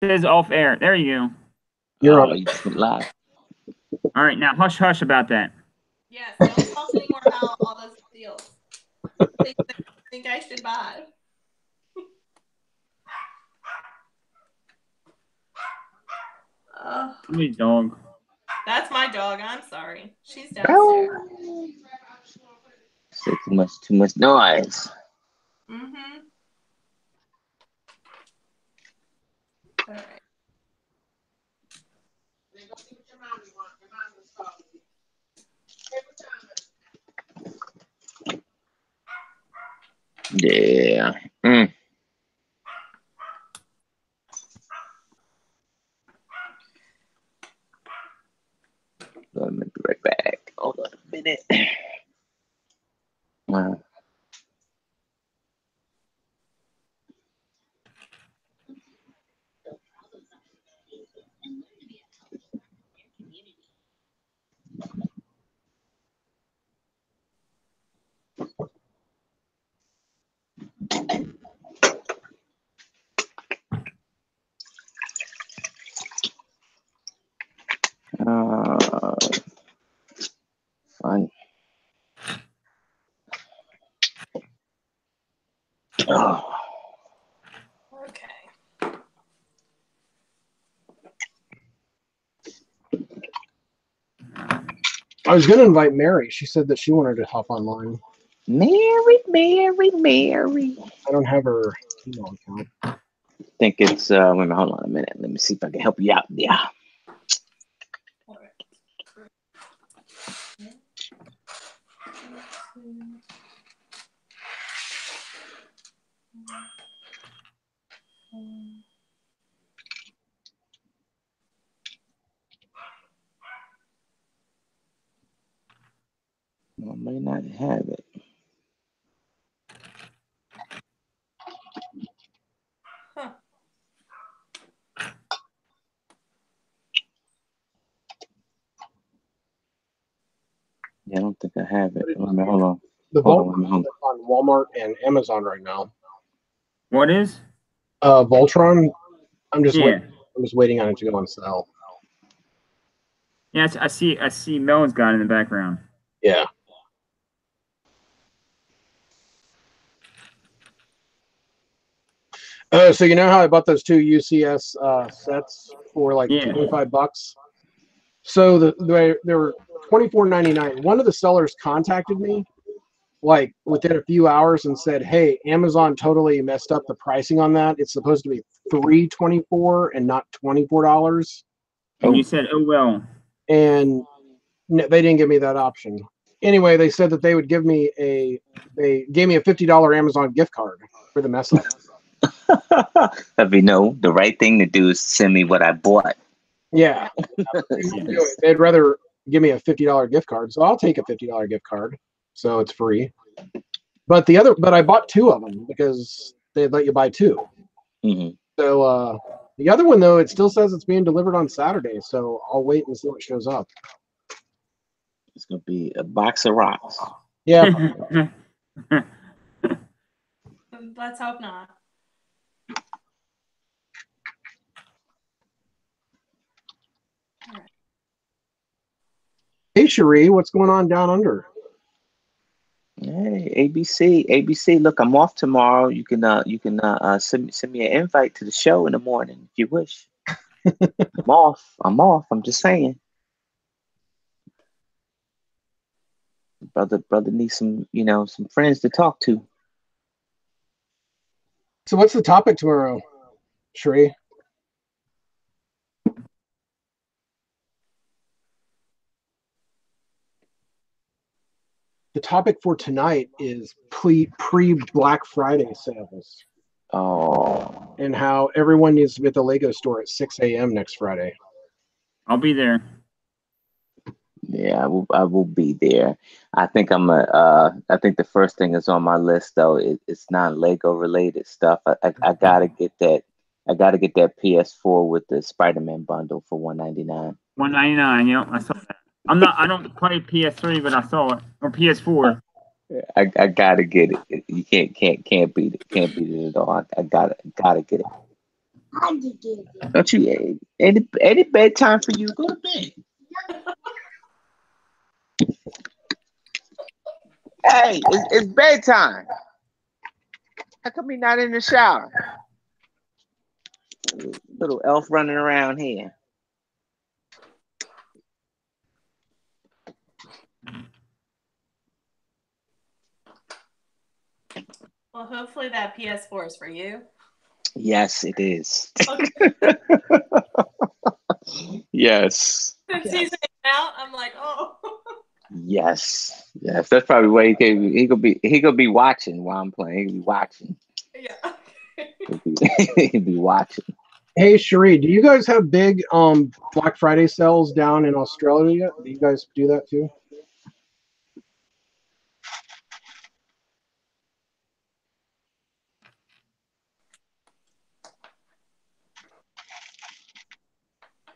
says off air. There you go. You're on. You just went live. All right, now hush hush about that. Yes, don't talk anymore about all those deals. Think I should buy. Somebody's dog. That's my dog. I'm sorry. She's downstairs. Say too much noise. Mm-hmm. All right. Yeah. Let me be right back. Hold on a minute. Fun. Oh. Okay. I was going to invite Mary. She said that she wanted to hop online. Mary. I don't have her email account. I think it's wait a minute, hold on a minute. Let me see if I can help you out. Yeah. I may not have it. Huh. Yeah, I don't think I have it. Hold on. The Hold Voltron on. is on Walmart and Amazon right now. What is? Voltron. I'm just Yeah. waiting on it to go on sale. Yeah, I see Mel's got it in the background. Yeah. So you know how I bought those two UCS sets for like $25? So they were $24.99. One of the sellers contacted me like within a few hours and said, "Hey, Amazon totally messed up the pricing on that. It's supposed to be $324 and not $24." And you said, "Oh well." And no, they didn't give me that option. Anyway, they said that they would give me they gave me a $50 Amazon gift card for the mess up. That'd be the right thing to do is send me what I bought. Yeah. They'd rather give me a $50 gift card, so I'll take a $50 gift card, so it's free. But I bought two of them because they'd let you buy two. Mm-hmm. So the other one though, it still says it's being delivered on Saturday, so I'll wait and see what shows up. It's gonna be a box of rocks. Yeah. Let's hope not. Hey Cherie, what's going on down under? Hey, ABC. Look, I'm off tomorrow. You can send me an invite to the show in the morning if you wish. I'm off. I'm just saying. Brother needs some friends to talk to. So what's the topic tomorrow, Cherie? The topic for tonight is pre-Black Friday sales. Oh. And how everyone needs to be at the Lego store at 6 a.m. next Friday. I'll be there. Yeah, I will be there. I think I think the first thing that's on my list though it's non-Lego related stuff. I gotta get that. I gotta get that PS4 with the Spider-Man bundle for $199. $199. Yep, I saw that. I don't play PS3, but I saw it, or PS4. I gotta get it. You can't beat it. Can't beat it at all. I gotta get it. Don't you? Any bedtime for you? Go to bed. Hey, it's bedtime. How come he not in the shower? Little elf running around here. Well, hopefully that PS4 is for you. Yes, it is. Okay. Yes. Since he's out, I'm like, oh. Yes. That's probably why he could be watching while I'm playing. He could be watching. Yeah. He could be watching. Hey, Cherie, do you guys have big Black Friday sales down in Australia yet? Do you guys do that too?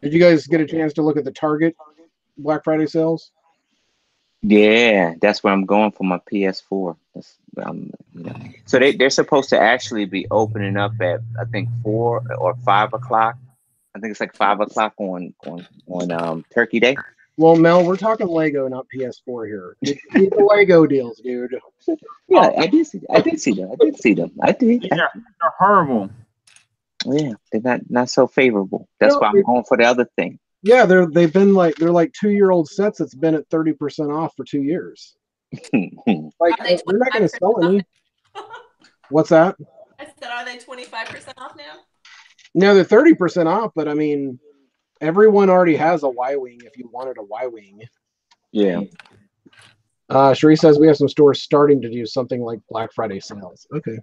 Did you guys get a chance to look at the Target Black Friday sales? Yeah, that's where I'm going for my PS4. So they're supposed to actually be opening up at I think 4 or 5 o'clock. I think it's like 5 o'clock on Turkey Day. Well, Mel, we're talking Lego, not PS4 here. Did you see the Lego deals, dude? Yeah, I did see them. I did. They're horrible. Yeah, they're not so favorable. That's why I'm going for the other thing. Yeah, they're like 2-year-old sets that's been at 30% off for 2 years. Like they're not going to sell any. What's that? I said, are they 25% off now? No, they're 30% off, but I mean, everyone already has a Y-wing if you wanted a Y-wing. Yeah. Cherie says we have some stores starting to do something like Black Friday sales. Okay.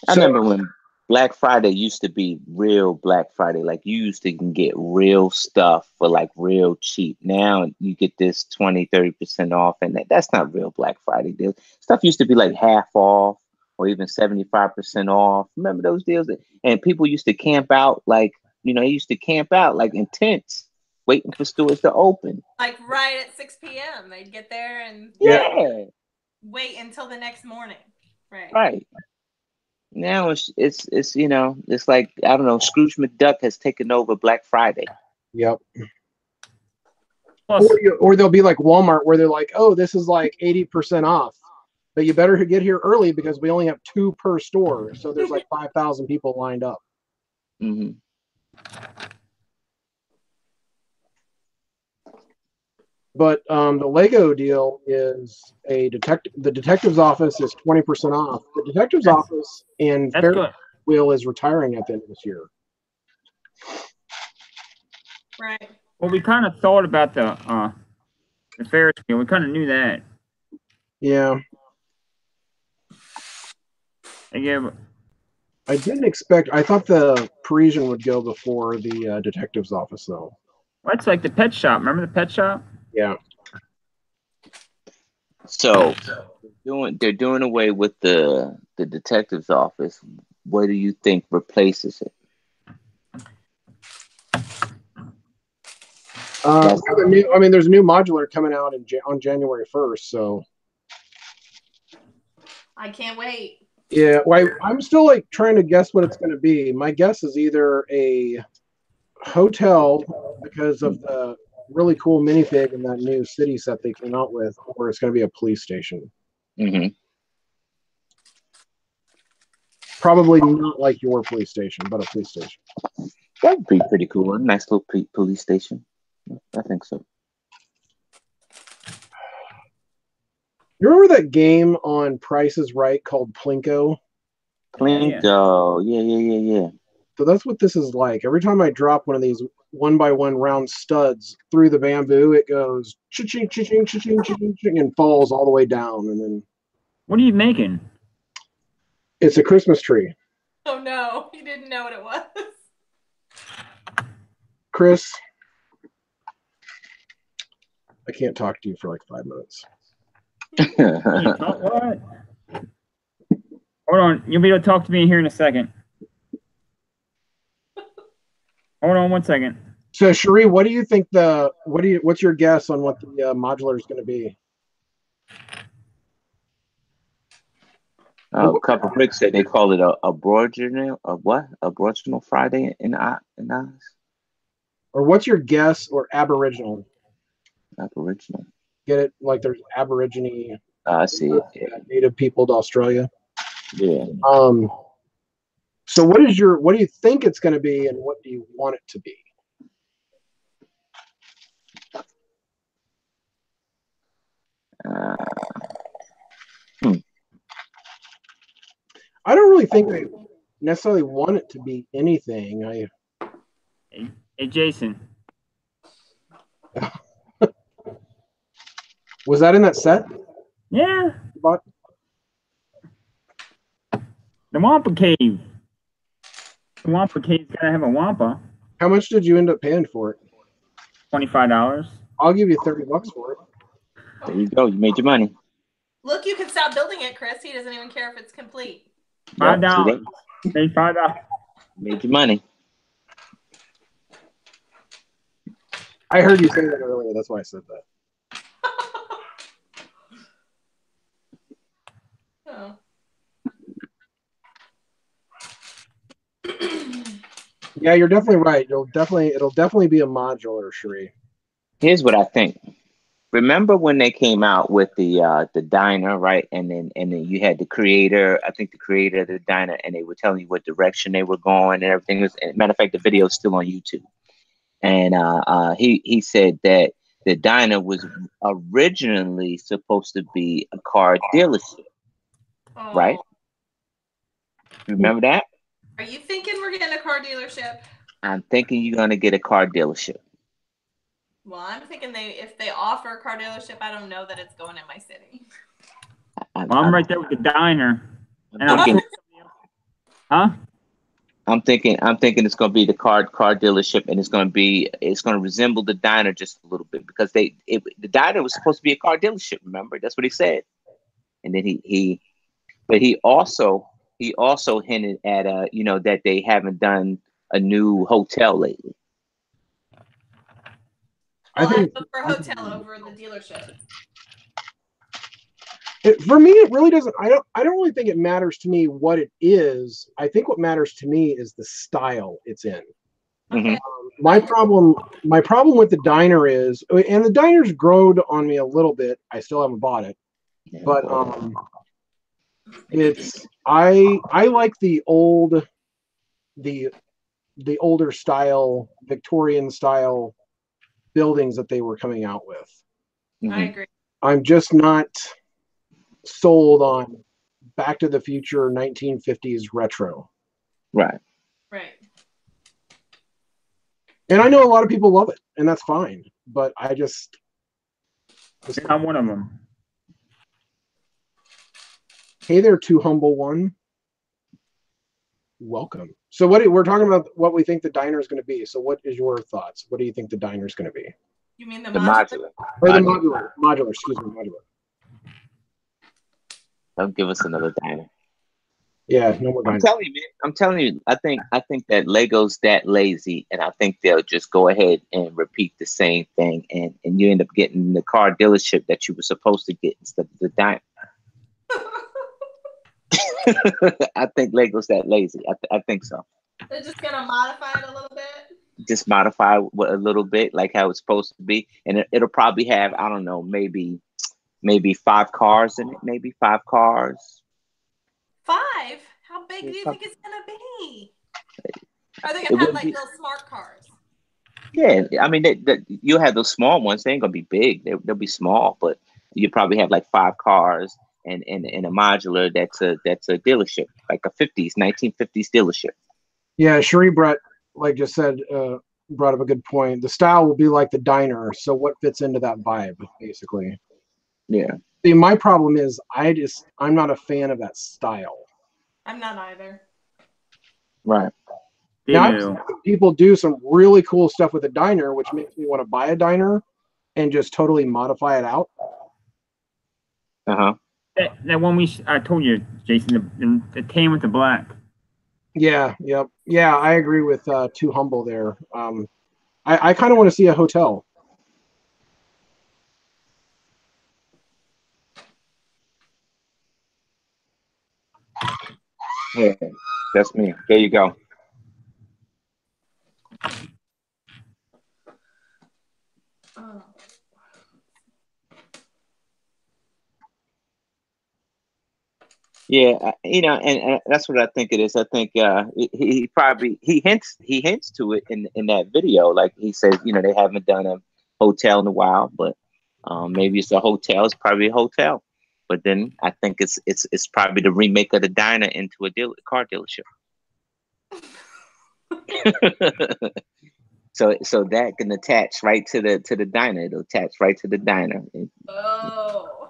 I remember when Black Friday used to be real Black Friday. Like you used to can get real stuff for like real cheap. Now you get this 20-30% off, and that's not real Black Friday deals. Stuff used to be like half off or even 75% off. Remember those deals? And people used to camp out like, they used to camp out like in tents waiting for stores to open. Like right at 6 p.m. They'd get there and wait until the next morning. Right. Now it's like, I don't know, Scrooge McDuck has taken over Black Friday. Yep. Or they'll be like Walmart where they're like, oh, this is like 80% off, but you better get here early because we only have 2 per store. So there's like 5,000 people lined up. Mm-hmm. But the Lego deal is the detective's office is 20% off. The detective's office in Ferris wheel is retiring at the end of this year. Right. Well, we kind of thought about the Ferris wheel. We kind of knew that. Yeah. I didn't expect. I thought the Parisian would go before the detective's office, though. Well, it's like the pet shop. Remember the pet shop? Yeah. So they're doing away with the detective's office. What do you think replaces it? There's a new modular coming out on January 1st, so I can't wait. Yeah, well, I'm still like trying to guess what it's going to be. My guess is either a hotel because of the really cool minifig in that new city set they came out with, or it's going to be a police station. Mm-hmm. Probably not like your police station, but a police station. That would be pretty cool. A nice little police station. I think so. You remember that game on Price is Right called Plinko? Plinko, yeah. So that's what this is like. Every time I drop one of these 1x1 round studs through the bamboo, it goes cha-ching, cha-ching, cha-ching, cha-ching, cha-ching, and falls all the way down. And then, what are you making? It's a Christmas tree. Oh no, you didn't know what it was. Chris, I can't talk to you for like 5 minutes. What? Hold on, you'll be able to talk to me here in a second. Hold on 1 second. So, Cherie, what do you think what's your guess on what the modular is going to be? A couple of bricks said they call it a Aboriginal, a what? Aboriginal Friday in Oz? Or what's your guess? Or Aboriginal? Aboriginal. Get it? Like there's Aborigine. I see it. Yeah. Native people to Australia. Yeah. So what do you think it's going to be, and what do you want it to be? I don't really think I necessarily want it to be anything. Hey, Jason. Was that in that set? Yeah. But The Wampa Cave. The Wampa Cave's gotta have a Wampa. how much did you end up paying for it? $25. I'll give you $30 for it. There you go. You made your money. Look, you can stop building it, Chris. He doesn't even care if it's complete. $5. Pay $5. Made your money. I heard you say that earlier. That's why I said that. Oh. Yeah, you're definitely right. It'll definitely be a modular, Sheree. Here's what I think. Remember when they came out with the diner, right? And then you had the creator, I think the creator of the diner, and they were telling you what direction they were going and everything. Matter of fact, the video is still on YouTube. And he said that the diner was originally supposed to be a car dealership, right? Remember that? Are you thinking we're getting a car dealership? I'm thinking you're gonna get a car dealership. Well, I'm thinking if they offer a car dealership, I don't know that it's going in my city. I'm right there with the diner. I'm thinking it's gonna be the car dealership, and it's gonna resemble the diner just a little bit because the diner was supposed to be a car dealership. Remember, that's what he said. And then he also hinted at that they haven't done a new hotel lately. Well, I look for a hotel over the dealership. For me, it really doesn't. I don't really think it matters to me what it is. I think what matters to me is the style it's in. Okay. My problem with the diner is, and the diner's grown on me a little bit. I still haven't bought it, but it's I like the older style, Victorian style buildings that they were coming out with. I agree. I'm just not sold on Back to the Future 1950s retro. Right. And I know a lot of people love it, and that's fine. But I'm one of them. Hey there, Too Humble One. Welcome. So we're talking about what we think the diner is going to be. So what is your thoughts? What do you think the diner is going to be? You mean the modular? Or the modular. Excuse me, modular. Don't give us another diner. Yeah, no more diner. I'm telling you. I think that Lego's that lazy, and I think they'll just go ahead and repeat the same thing, and you end up getting the car dealership that you were supposed to get instead of the diner. I think Lego's that lazy. I think so. They're just gonna modify it a little bit. Just modify a little bit, like how it's supposed to be, and it'll probably have, I don't know, maybe 5 cars in it. Maybe 5 cars. 5? How big do you think it's gonna be? Are they gonna have like little smart cars? Yeah, I mean, you'll have those small ones. They ain't gonna be big. They'll be small, but you probably have like 5 cars and a modular that's a dealership, like a 1950s dealership. Yeah, Sheree Brett, like just said, brought up a good point. The style will be like the diner. So what fits into that vibe, basically? Yeah. See, my problem is I'm not a fan of that style. I'm not either. Right. Now, people do some really cool stuff with a diner, which makes me want to buy a diner and just totally modify it out. That one I told you, Jason, the tan with the black. Yeah, yep. Yeah, I agree with Too Humble there. I kind of want to see a hotel. Yeah, that's me. There you go. Oh. Yeah, and that's what I think it is. I think he probably he hints to it in that video. Like he says, they haven't done a hotel in a while, but maybe it's a hotel. It's probably a hotel. But then I think it's probably the remake of the diner into a car dealership. So that can attach right to the diner. It'll attach right to the diner. Oh.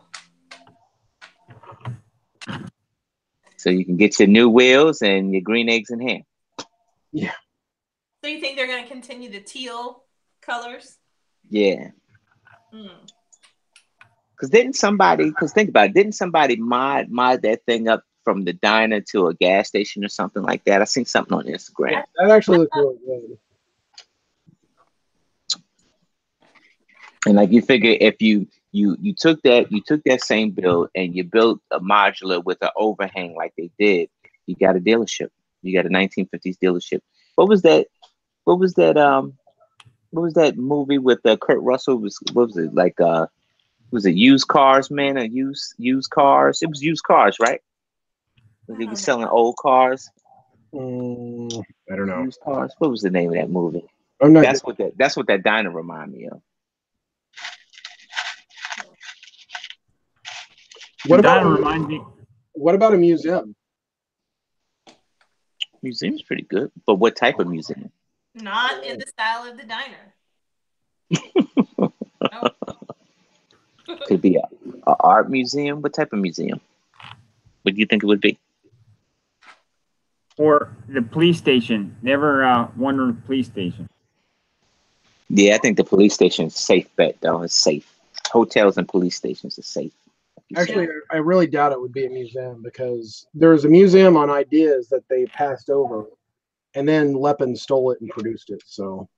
So you can get your new wheels and your green eggs and ham. Yeah. So you think they're going to continue the teal colors? Yeah. Mm. Because think about it, didn't somebody mod that thing up from the diner to a gas station or something like that? I seen something on Instagram. That actually looks really good. And like you figure if you took that same build and you built a modular with an overhang like they did, you got a dealership. You got a 1950s dealership. What was that? What was that movie with Kurt Russell? What was it like? Was it used cars, man? Or used cars? It was used cars, right? They were selling old cars. I don't know. Used cars. What was the name of that movie? That's what that diner remind me of. What about a museum? Museum's pretty good, but what type of museum? Not in the style of the diner. Could be a art museum. What type of museum? What do you think it would be? Or the police station. Never wonder the police station. Yeah, I think the police station is a safe bet, though. It's safe. Hotels and police stations are safe. Actually, I really doubt it would be a museum because there's a museum on ideas that they passed over, and then Lepin stole it and produced it. So,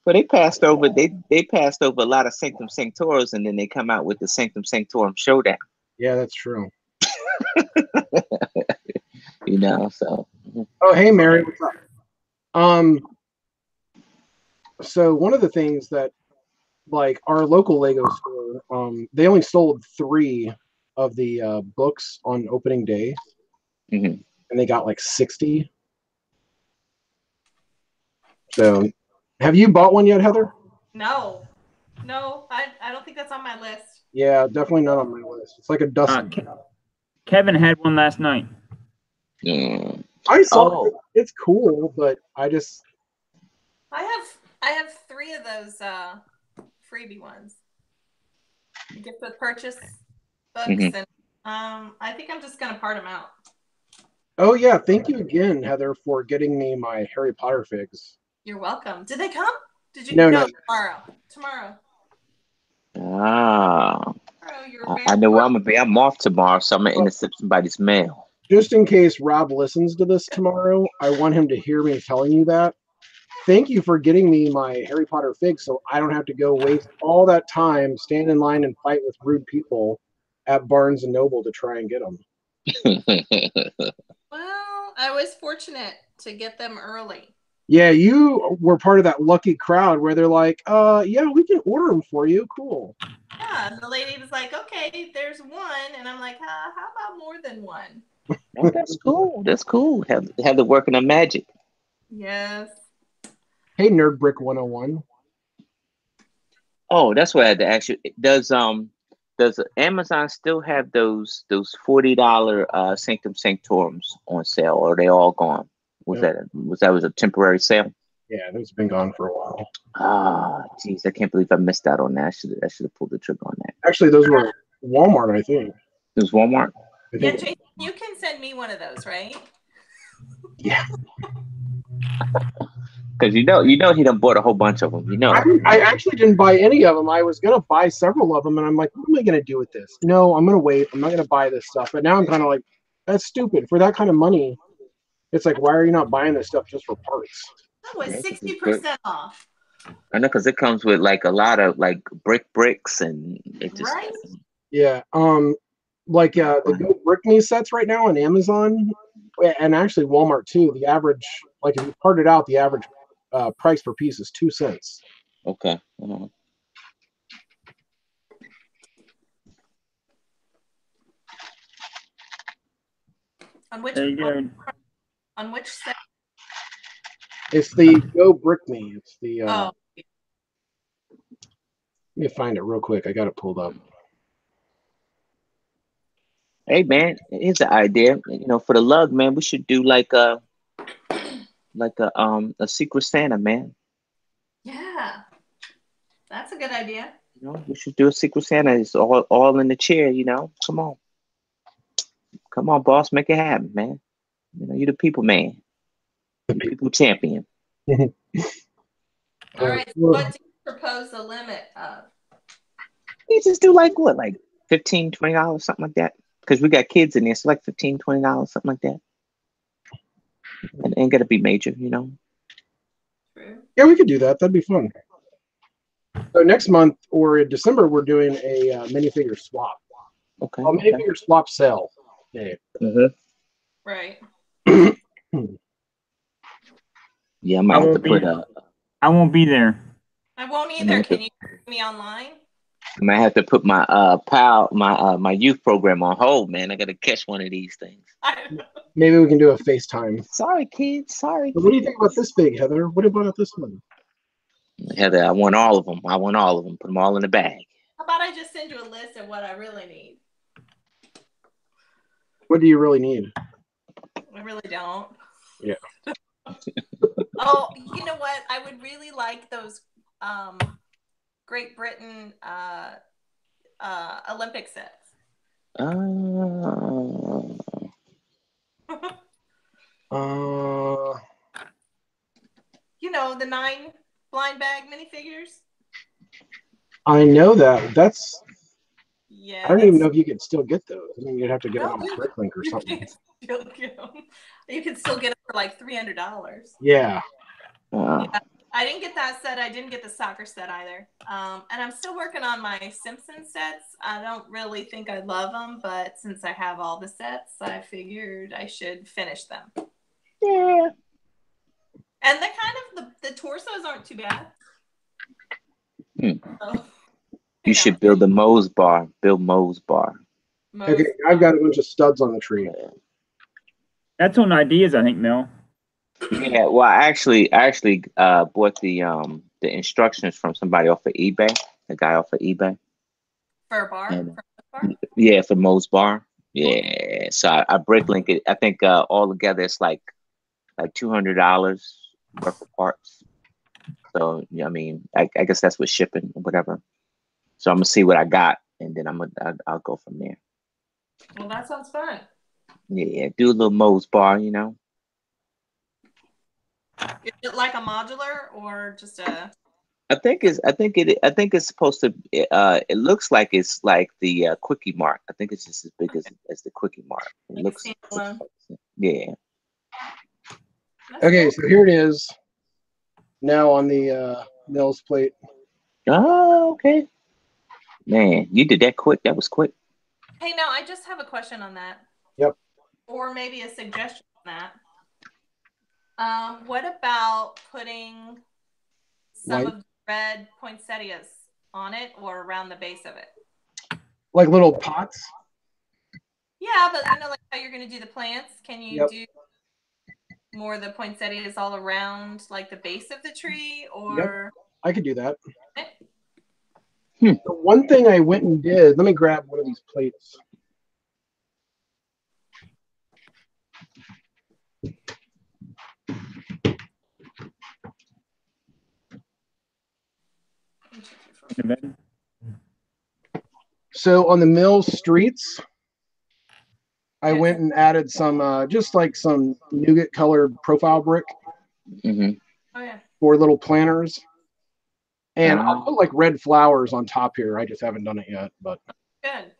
well, they passed over a lot of Sanctum Sanctorum, and then they come out with the Sanctum Sanctorum Showdown. Yeah, that's true. So. Oh, hey, Mary, what's up? So one of the things that, like, our local Lego store, they only sold 3 of the books on opening day, and they got like 60. So, have you bought one yet, Heather? No, I don't think that's on my list. Yeah, definitely not on my list. It's like a dust. Kevin had one last night. I saw it. It's cool, but I have 3 of those freebie ones. Gift with purchase books, and I think I'm just gonna part them out. Oh yeah, thank you again, Heather, for getting me my Harry Potter figs. You're welcome. Did they come? Did you? No. Tomorrow. Ah. I know where I'm gonna be. I'm off tomorrow, so I'm gonna intercept somebody's mail. Just in case Rob listens to this tomorrow, I want him to hear me telling you that. Thank you for getting me my Harry Potter figs so I don't have to go waste all that time, stand in line and fight with rude people at Barnes & Noble to try and get them. Well, I was fortunate to get them early. Yeah, you were part of that lucky crowd where they're like, yeah, we can order them for you. Cool. Yeah, and the lady was like, okay, there's one. And I'm like, how about more than one? Oh, that's cool. That's cool. Have the working on magic. Yes. Hey, Nerd Brick 101. Oh, that's what I had to ask you. Does Amazon still have those $40 Sanctum Sanctorums on sale, or are they all gone? Was that a temporary sale? Yeah, those have been gone for a while. Ah, geez, I can't believe I missed out on that. I should have pulled the trigger on that. Actually, those were Walmart, I think. It was Walmart? Yeah, Jason, you can send me one of those, right? Yeah. Because you know he done bought a whole bunch of them. I actually didn't buy any of them. I was gonna buy several of them, and I'm like, what am I gonna do with this? No, I'm gonna wait. I'm not gonna buy this stuff. But now I'm kind of like, that's stupid. For that kind of money, it's like, why are you not buying this stuff just for parts? That was 60% off. I know, because it comes with like a lot of like bricks and it just. Right. Yeah. The Go Brick Me sets right now on Amazon and actually Walmart too. The average, like if you part it out, the average price per piece is 2 cents. Okay. On which There you go. on which set? It's the Go Brick Me. It's the. Oh, Let me find it real quick. I got it pulled up. Hey man, here's an idea. You know, for the lug, man, we should do like a Secret Santa, man. yeah, that's a good idea. You know, we should do a Secret Santa. It's all in the chair. You know, come on, boss, make it happen, man. You know, you're the people man, the people champion. All right, so what do you propose the limit of? You just do like what, like $15, $20, something like that. Because we got kids in there, so like $15, $20, something like that. And ain't gotta be major, you know. Yeah, we could do that. That'd be fun. So next month or in December, we're doing a minifigure swap. Okay. A minifigure swap sale. Yeah. Right. Yeah, I might have to put I won't be there. I won't either. Can you see me online? I might have to put my my youth program on hold, man. I gotta catch one of these things. Maybe we can do a FaceTime. Sorry, kids. Sorry. What do you think about this big, Heather? What about this one? Heather, I want all of them. Put them all in the bag. How about I just send you a list of what I really need? What do you really need? I really don't. Yeah. Oh, you know what? I would really like those Great Britain Olympic sets. You know, the 9 blind bag minifigures. I know that. That's. Yeah. I don't even know if you could still get those. I mean, you'd have to get them on Bricklink or something. You can still get them for like $300. Yeah. Yeah. I didn't get that set. I didn't get the soccer set either. And I'm still working on my Simpsons sets. I don't really think I love them, but since I have all the sets, I figured I should finish them. Yeah. And the kind of the torsos aren't too bad. So, you should build a Moe's bar. Build Moe's bar. Okay, I've got a bunch of studs on the tree. That's on ideas, I think, Mel. Yeah, well, I actually bought the instructions from somebody off of eBay. A guy off of eBay. For a bar? And, yeah, for Moe's bar. Yeah, so I bricklink it. I think all together it's like $200 worth of parts. So yeah, I mean, I guess that's with shipping or whatever. So I'm gonna see what I got, and then I'll go from there. Well, that sounds fun. Yeah, do a little Moe's bar, you know. Is it like a modular or just a? I think it's supposed to. It looks like it's like the Quickie Mart. I think it's just as big as the Quickie Mart. It looks yeah. Okay, so here it is. Now on the Mills plate. Oh, okay. Man, you did that quick. That was quick. Hey, now I just have a question on that. Yep. Or maybe a suggestion on that. What about putting some of the red poinsettias on it or around the base of it? Like little pots? Yeah, but you know, like how you're going to do the plants, can you do more of the poinsettias all around like the base of the tree? Or I could do that. The one thing I went and did, let me grab one of these plates. So on the mill streets, I went and added some, just like some nougat colored profile brick for little planters. And I'll put like red flowers on top here. I just haven't done it yet, but good.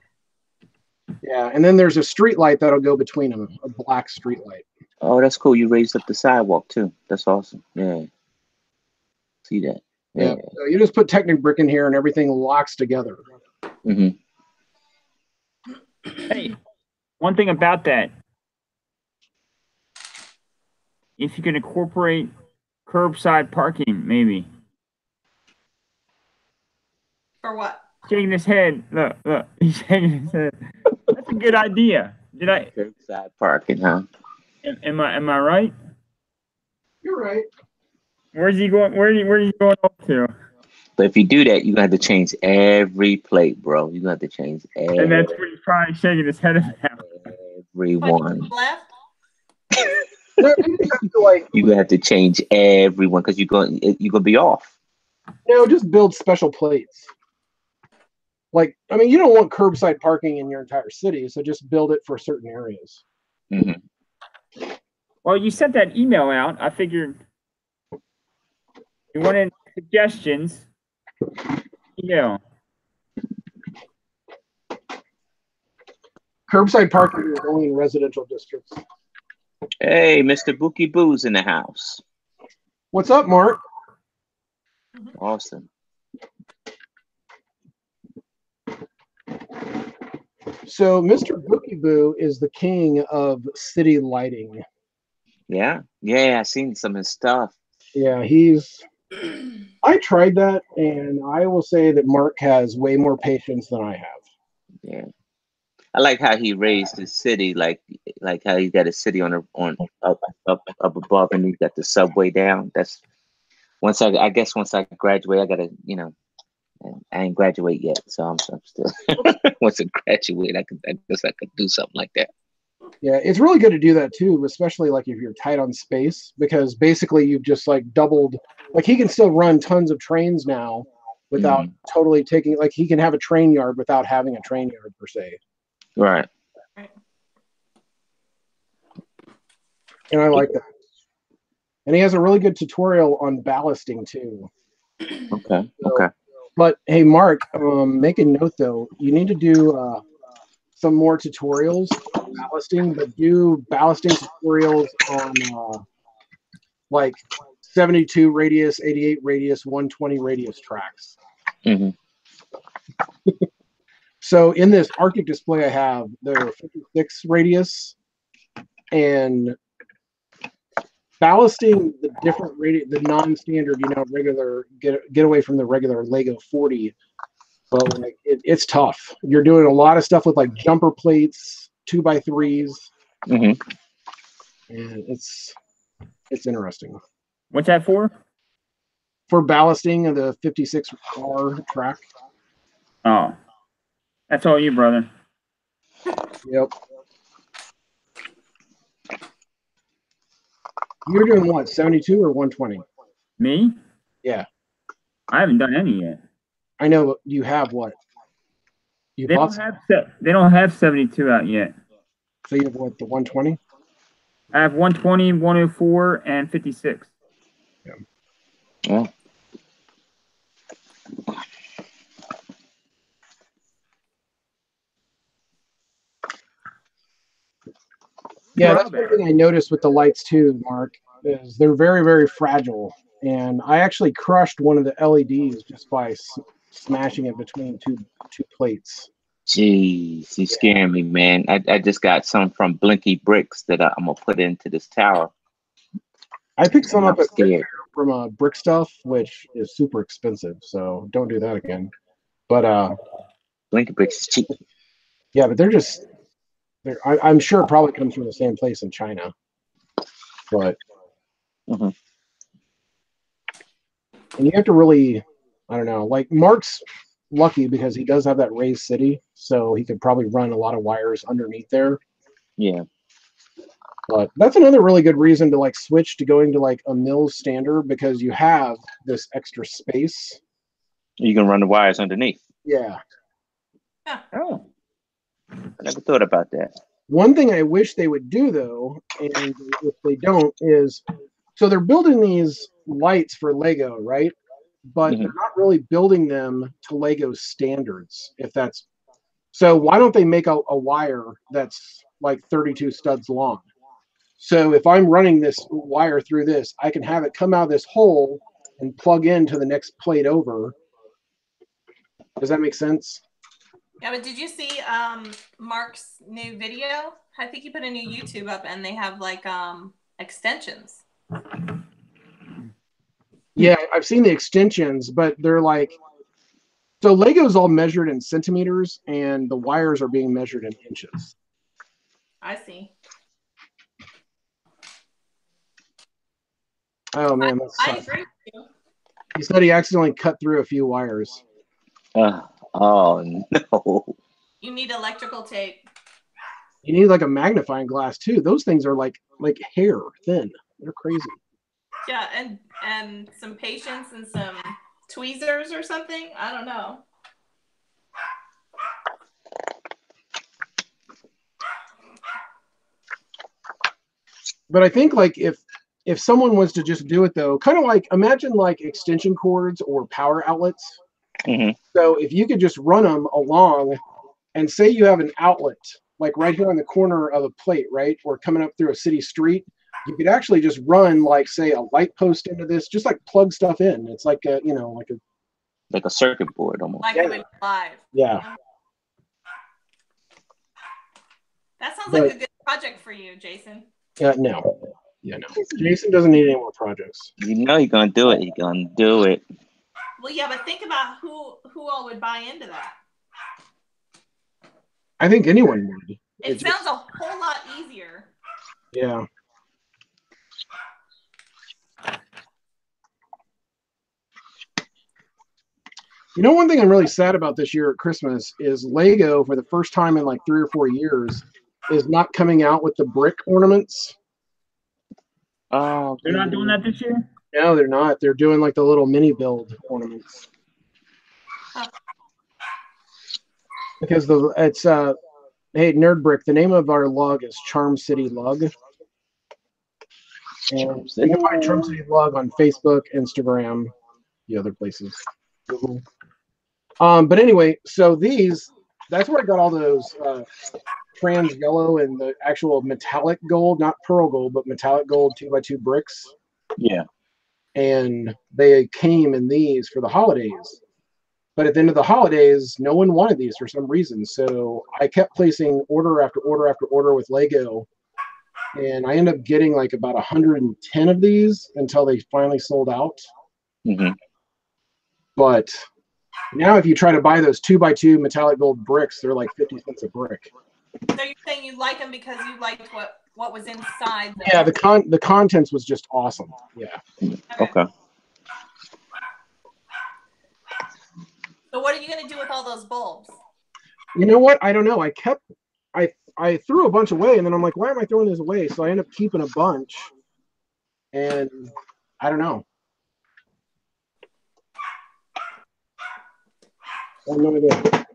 Yeah, and then there's a street light that'll go between them, a black street light. Oh, that's cool. You raised up the sidewalk too. That's awesome. Yeah. See that? Yeah. So you just put Technic brick in here and everything locks together. Hey, one thing about that. if you can incorporate curbside parking, maybe. For what? Shaking his head. Look, he's shaking his head. That's a good idea. Did I? Curbside parking, huh? Am I right? You're right. Where's he going? Where's he going up to? But if you do that, you're gonna have to change every plate, bro. You're gonna have to change And that's what he's probably shaking his head about. everyone. Left? You're gonna have to change everyone because you're gonna be off. No, just build special plates. Like, I mean, you don't want curbside parking in your entire city, so just build it for certain areas. Mm-hmm. Well, you sent that email out. I figured you wanted suggestions. Email. Curbside parking is only in residential districts. Hey, Mr. Bookie Boo's in the house. What's up, Mark? Awesome. So, Mr. Bookie Boo is the king of city lighting. Yeah, I seen some of his stuff. Yeah, I tried that, and I will say that Mark has way more patience than I have. Yeah, I like how he raised his city, like how he got a city on up above, and he got the subway down. That's I guess once I graduate, I gotta, I ain't graduate yet, so I'm still. Once I graduate, I guess I could do something like that. Yeah, it's really good to do that too, especially like if you're tight on space, because basically you've just like doubled. Like he can still run tons of trains now without totally taking. Like he can have a train yard without having a train yard per se. Right. And I like that. And he has a really good tutorial on ballasting too. Okay. But hey, Mark, make a note though. You need to do some more tutorials on ballasting, but do ballasting tutorials on like 72 radius, 88 radius, 120 radius tracks. Mm-hmm. So in this Arctic display I have, they're 56 radius, and ballasting the different radius, the non-standard, regular, get away from the regular Lego 40. But like it's tough. You're doing a lot of stuff with like jumper plates, 2x3s, and it's interesting. What's that for? For ballasting of the 56R track. Oh, that's all you, brother. Yep. You're doing what? 72 or 120? Me? Yeah. I haven't done any yet. I know, but you have what? They don't have 72 out yet. So you have what, the 120? I have 120, 104, and 56. Yeah. Yeah, that's one thing I noticed with the lights too, Mark, is they're very, very fragile. And I actually crushed one of the LEDs just by smashing it between two plates. Jeez, you scaring me, man. I just got some from Blinky Bricks that I'm gonna put into this tower. I picked some up from Brick Stuff, which is super expensive, so don't do that again. But Blinky Bricks is cheap. Yeah, but I'm sure it probably comes from the same place in China. But and you have to really, I don't know, like Mark's lucky because he does have that raised city, so he could probably run a lot of wires underneath there. Yeah. But that's another really good reason to like switch to going to like a Mills standard, because you have this extra space. You can run the wires underneath. Yeah. Oh. I never thought about that. One thing I wish they would do though, and if they don't, is so they're building these lights for Lego, right? But they're not really building them to Lego standards. So why don't they make a wire that's like 32 studs long? So if I'm running this wire through this, I can have it come out of this hole and plug into the next plate over. Does that make sense? Yeah, but did you see Mark's new video? I think he put a new YouTube up, and they have like extensions. Yeah, I've seen the extensions, but they're like, so Lego's all measured in centimeters, and the wires are being measured in inches. I see. Oh man, that I sucks. agree with you. He said he accidentally cut through a few wires. Oh no. You need electrical tape. You need like a magnifying glass too. Those things are like hair thin. They're crazy. Yeah, and some patience and some tweezers or something. I don't know. But I think like if someone was to just do it though, kind of like imagine like extension cords or power outlets. Mm-hmm. So if you could just run them along, and say you have an outlet like right here on the corner of a plate, right, or coming up through a city street, you could actually just run like say a light post into this, just like plug stuff in. It's like a Like a circuit board almost. Like it would be live. Yeah. That sounds like a good project for you, Jason. No. Yeah, no. Jason doesn't need any more projects. You know you're gonna do it. You're gonna do it. Well, yeah, but think about who all would buy into that. I think anyone would. It sounds a whole lot easier. Yeah. You know, one thing I'm really sad about this year at Christmas is Lego, for the first time in like 3 or 4 years, is not coming out with the brick ornaments. Oh, They're not doing that this year? No, they're not. They're doing like the little mini build ornaments. Huh. Because it's hey, Nerd Brick, the name of our lug is Charm City Lug. And you can find Charm City Lug on Facebook, Instagram, the other places, Google. But anyway, so that's where I got all those trans yellow and the actual metallic gold, not pearl gold, but metallic gold 2x2 bricks. Yeah. And they came in these for the holidays. But at the end of the holidays, no one wanted these for some reason. So I kept placing order after order after order with Lego. And I ended up getting like about 110 of these until they finally sold out. Mm-hmm. But now if you try to buy those 2x2 metallic gold bricks, they're like 50 cents a brick. So you're saying you like them because you liked what was inside them? Yeah, the contents was just awesome. Yeah. Okay. So what are you going to do with all those bulbs? You know what? I don't know. I threw a bunch away, and then I'm like, why am I throwing this away? So I end up keeping a bunch, and I don't know. I have no idea.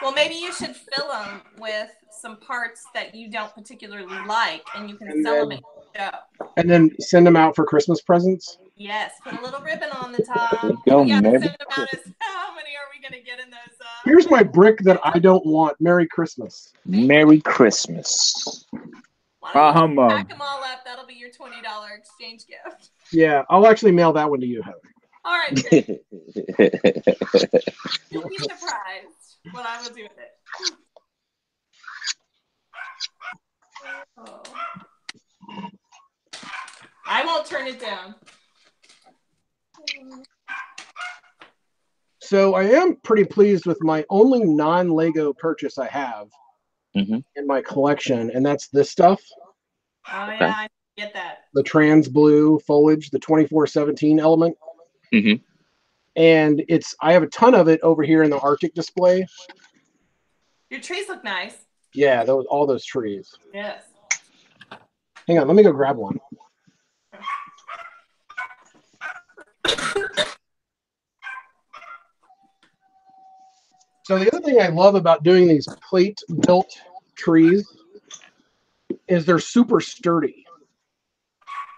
Well, maybe you should fill them with some parts that you don't particularly like, and you can sell them at your show. And then send them out for Christmas presents? Yes, put a little ribbon on the top. There you go, Yeah, Merry send them out as how many are we going to get in those? Here's my brick that I don't want. Merry Christmas. Merry Christmas. Why don't you pack them all up? That'll be your $20 exchange gift. Yeah, I'll actually mail that one to you, Heather. All right, great. You'll be surprised what I will do with it. Oh. I won't turn it down. So I am pretty pleased with my only non-Lego purchase I have in my collection, and that's this stuff. Oh yeah, I get that. The trans blue foliage, the 2417 element. Mm-hmm. And I have a ton of it over here in the Arctic display. Your trees look nice. Yeah, all those trees. Yes. Hang on, let me go grab one. So the other thing I love about doing these plate-built trees is they're super sturdy.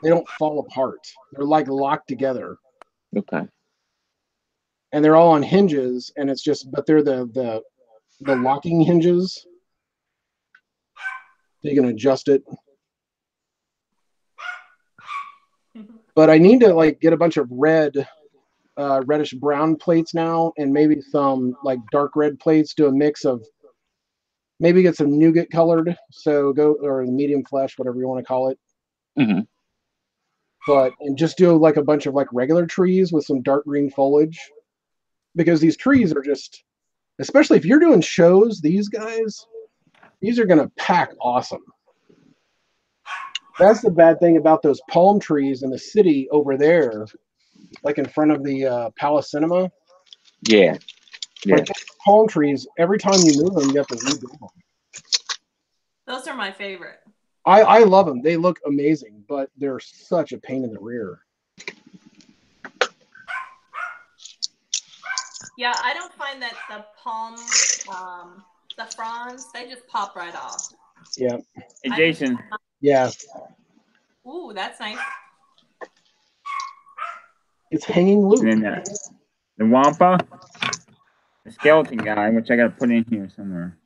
They don't fall apart. They're like locked together. Okay. And they're all on hinges, and it's just, but they're the locking hinges. So you can adjust it. But I need to like get a bunch of reddish brown plates now, and maybe some like dark red plates. Do a mix of, maybe get some nougat colored. So or medium flesh, whatever you want to call it. Mm-hmm. and just do like a bunch of like regular trees with some dark green foliage, because these trees are just, especially if you're doing shows, these are gonna pack awesome. That's the bad thing about those palm trees in the city over there, like in front of the Palace Cinema. Yeah. Like palm trees, every time you move them, you have to rebuild them. Those are my favorite. I love them. They look amazing, but they're such a pain in the rear. Yeah, I don't find that the palm, the fronds, they just pop right off. Yeah. Hey, Jason. Yeah. Ooh, that's nice. It's hanging loose. And then the Wampa, the skeleton guy, which I got to put in here somewhere.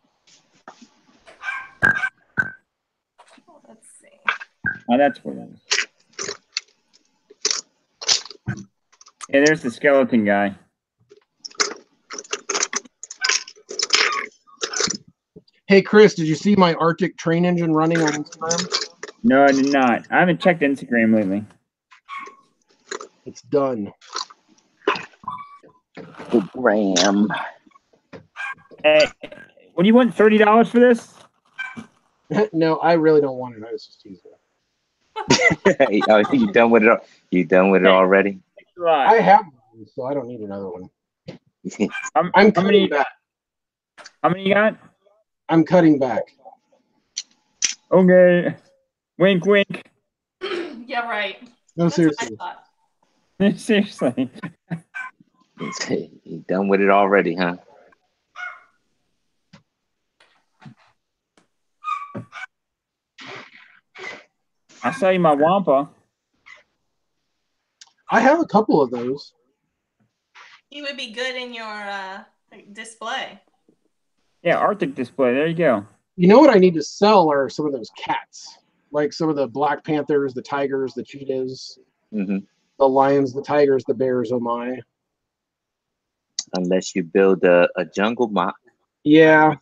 Let's see. Oh, that's what it is. Yeah, there's the skeleton guy. Hey, Chris, did you see my Arctic train engine running on Instagram? No, I did not. I haven't checked Instagram lately. It's done. Ram. Hey, what do you want? $30 for this? No, I really don't want it. I was just teasing. Oh, you done with it? You done with it already? I have one, so I don't need another one. I'm how cutting many? back. How many you got? I'm cutting back. Okay. Wink, wink. Yeah, right. No, That's seriously. what I thought. Seriously. You done with it already, huh? I'll sell you my Wampa. I have a couple of those. He would be good in your display. Yeah, Arctic display. There you go. You know what I need to sell are some of those cats, like some of the Black Panthers, the tigers, the cheetahs, Mm-hmm. the lions, the tigers, the bears. Oh my! Unless you build a jungle mock. Yeah,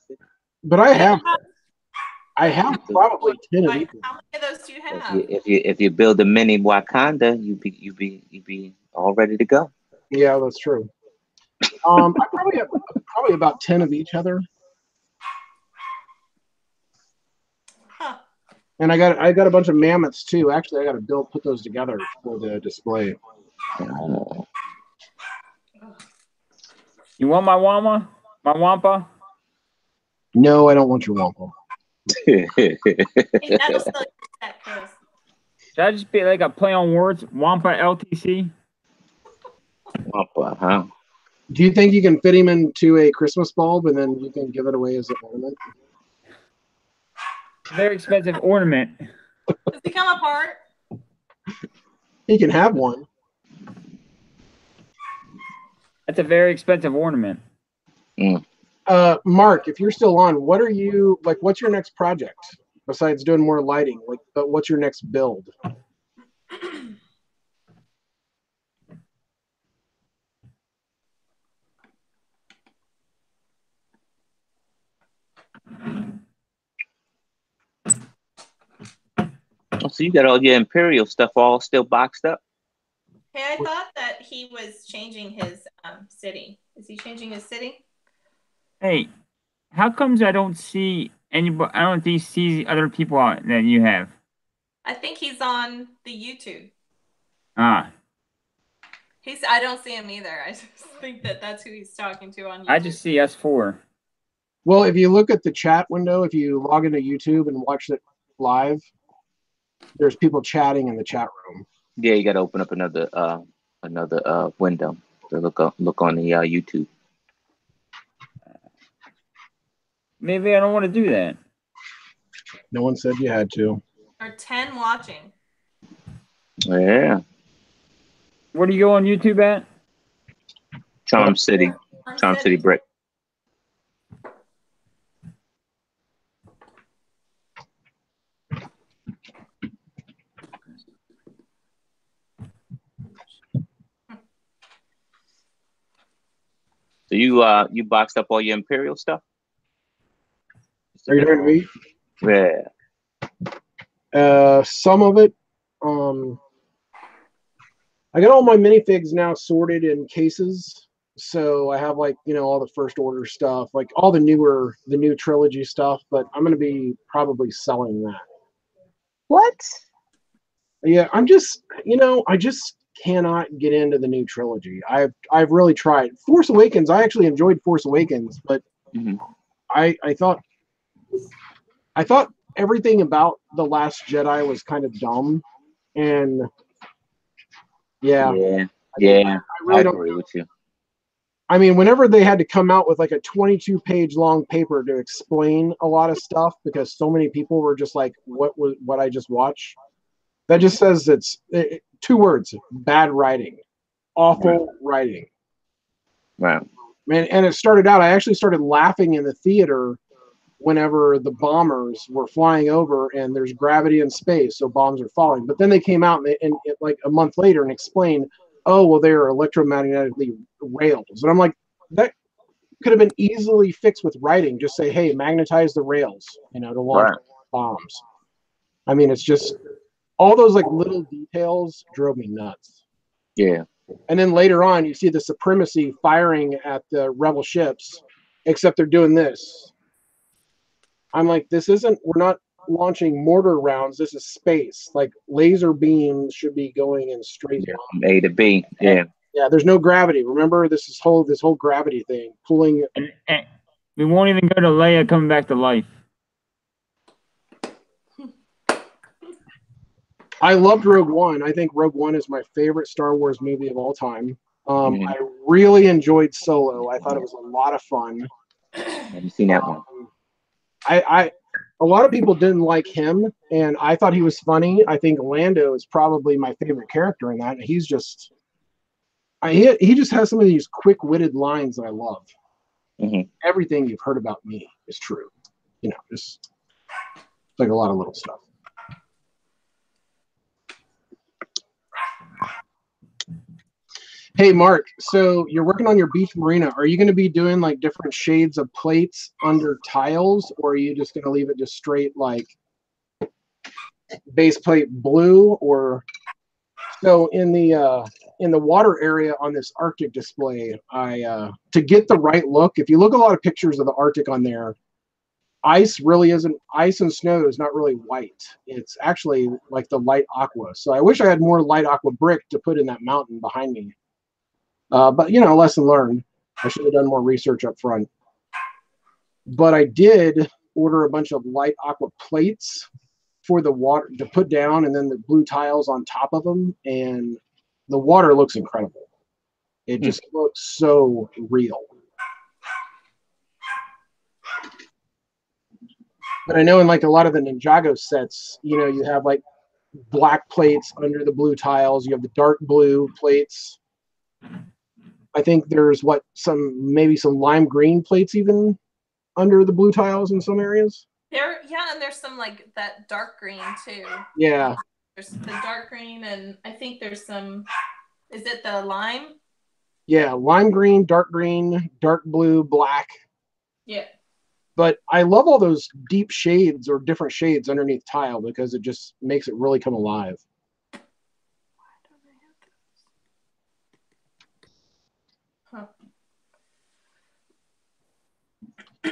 but I have probably 10 of these. How many of those do you have? If you build a mini Wakanda, you be all ready to go. Yeah, that's true. I probably have about 10 of each, Heather. Huh. And I got a bunch of mammoths too. Actually, I got to put those together for the display. You want my Wampa? My Wampa? No, I don't want your wampa. Hey, that'll still use that, Chris. Should I just be like a play on words? Wampa LTC? Wampa, huh? Do you think you can fit him into a Christmas bulb and then you can give it away as an ornament? Very expensive ornament. Does he come apart? He can have one. That's a very expensive ornament. Mm. Mark, if you're still on, what's your next project besides doing more lighting? But what's your next build? So you got all your Imperial stuff all still boxed up? Hey, I thought that he was changing his city. Is he changing his city? Hey, how comes I don't see anybody? I don't see other people out that you have. I think he's on the YouTube. Ah, I don't see him either. I just think that's who he's talking to on YouTube. I just see us four. Well, if you look at the chat window, if you log into YouTube and watch it live, there's people chatting in the chat room. Yeah, you got to open up another window to look on the YouTube. Maybe I don't want to do that. No one said you had to. Or 10 watching. Yeah. Where do you go on YouTube at? Charm City Brick. So you boxed up all your Imperial stuff? Are you hearing me? Yeah. Some of it. I got all my minifigs now sorted in cases. So I have like, all the first order stuff, like all the new trilogy stuff, but I'm going to be probably selling that. What? Yeah, I just cannot get into the new trilogy. I've really tried. Force Awakens, I actually enjoyed Force Awakens, but I thought everything about The Last Jedi was kind of dumb. And yeah. I really don't agree with you. I mean, whenever they had to come out with like a 22-page long paper to explain a lot of stuff because so many people were just like, what I just watched? That just says two words: bad writing, awful writing. Right. Man, and it started out. I actually started laughing in the theater whenever the bombers were flying over and there's gravity in space, so bombs are falling. But then they came out and like a month later and explained, oh, well, they are electromagnetically rails. And I'm like, that could have been easily fixed with writing. Just say, hey, magnetize the rails, to launch bombs. I mean, it's just all those like little details drove me nuts. Yeah. And then later on, you see the Supremacy firing at the rebel ships, except they're doing this. I'm like, we're not launching mortar rounds. This is space. Like laser beams should be going in straight from A to B. Yeah. Yeah, there's no gravity. Remember this whole gravity thing pulling. And we won't even go to Leia coming back to life. I loved Rogue One. I think Rogue One is my favorite Star Wars movie of all time. I really enjoyed Solo. I thought it was a lot of fun. Have you seen that one? A lot of people didn't like him, and I thought he was funny. I think Lando is probably my favorite character in that. He's just, he just has some of these quick-witted lines that I love. Everything you've heard about me is true. Just like a lot of little stuff. Hey, Mark, so you're working on your beach marina. Are you going to be doing like different shades of plates under tiles, or are you just going to leave it just straight like base plate blue? Or so in the water area on this Arctic display, to get the right look, if you look at a lot of pictures of the Arctic on there, ice and snow is not really white. It's actually like the light aqua. So I wish I had more light aqua brick to put in that mountain behind me. But lesson learned. I should have done more research up front. But I did order a bunch of light aqua plates for the water to put down, and then the blue tiles on top of them. And the water looks incredible. It just looks so real. But I know in like a lot of the Ninjago sets, you have like black plates under the blue tiles. You have the dark blue plates. I think there's maybe some lime green plates even under the blue tiles in some areas. And there's some like that dark green too. Yeah. There's the dark green, and I think there's some. Is it the lime? Yeah, lime green, dark blue, black. Yeah. But I love all those deep shades or different shades underneath tile because it just makes it really come alive.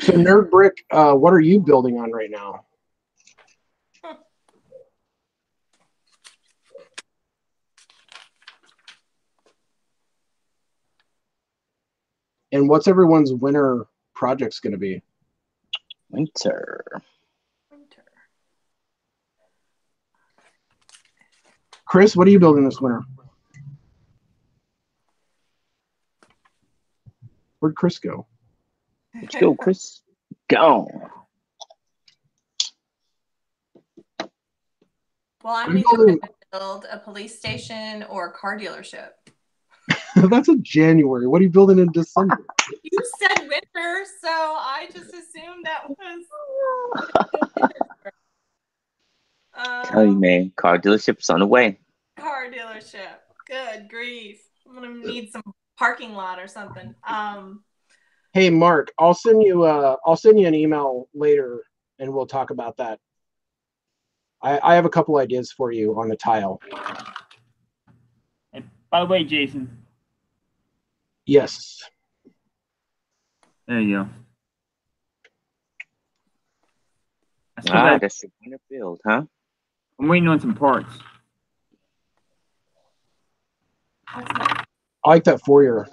So Nerd Brick, what are you building on right now? And what's everyone's winter projects going to be? Winter. Chris, what are you building this winter? Where'd Chris go? Let's go, Chris. Go. Well, I'm either going to build a police station or a car dealership. That's a January. What are you building in December? You said winter, so I just assumed that was. Tell you, man, car dealership's on the way. Car dealership. Good grief. I'm gonna need some parking lot or something. Hey, Mark, I'll send you an email later, and we'll talk about that. I have a couple ideas for you on the tile. By the way, Jason. Yes. There you go. That's your winter build, huh? I'm waiting on some parts. I like that foyer.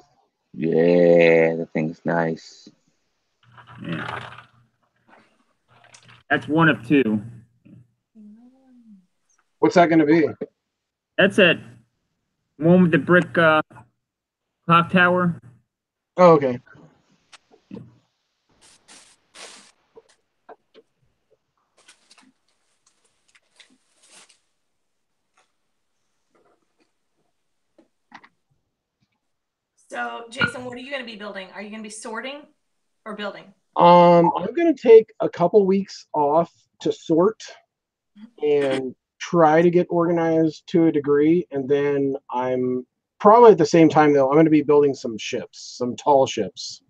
Yeah, the thing's nice. Yeah. That's one of two. What's that going to be? That's it. One with the brick clock tower. Oh, okay. So, Jason, what are you going to be building? Are you going to be sorting or building? I'm going to take a couple weeks off to sort and try to get organized to a degree, and then I'm probably at the same time though I'm going to be building some ships, some tall ships.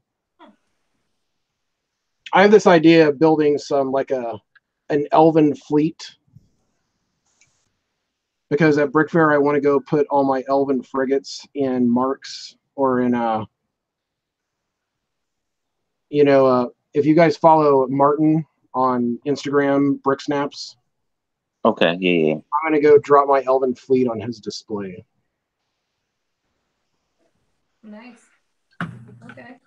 I have this idea of building some like an elven fleet, because at Brick Fair I want to go put all my elven frigates in marks or in if you guys follow Martin on Instagram, Brick Snaps. Okay, yeah. I'm going to go drop my elven fleet on his display. Nice. Okay.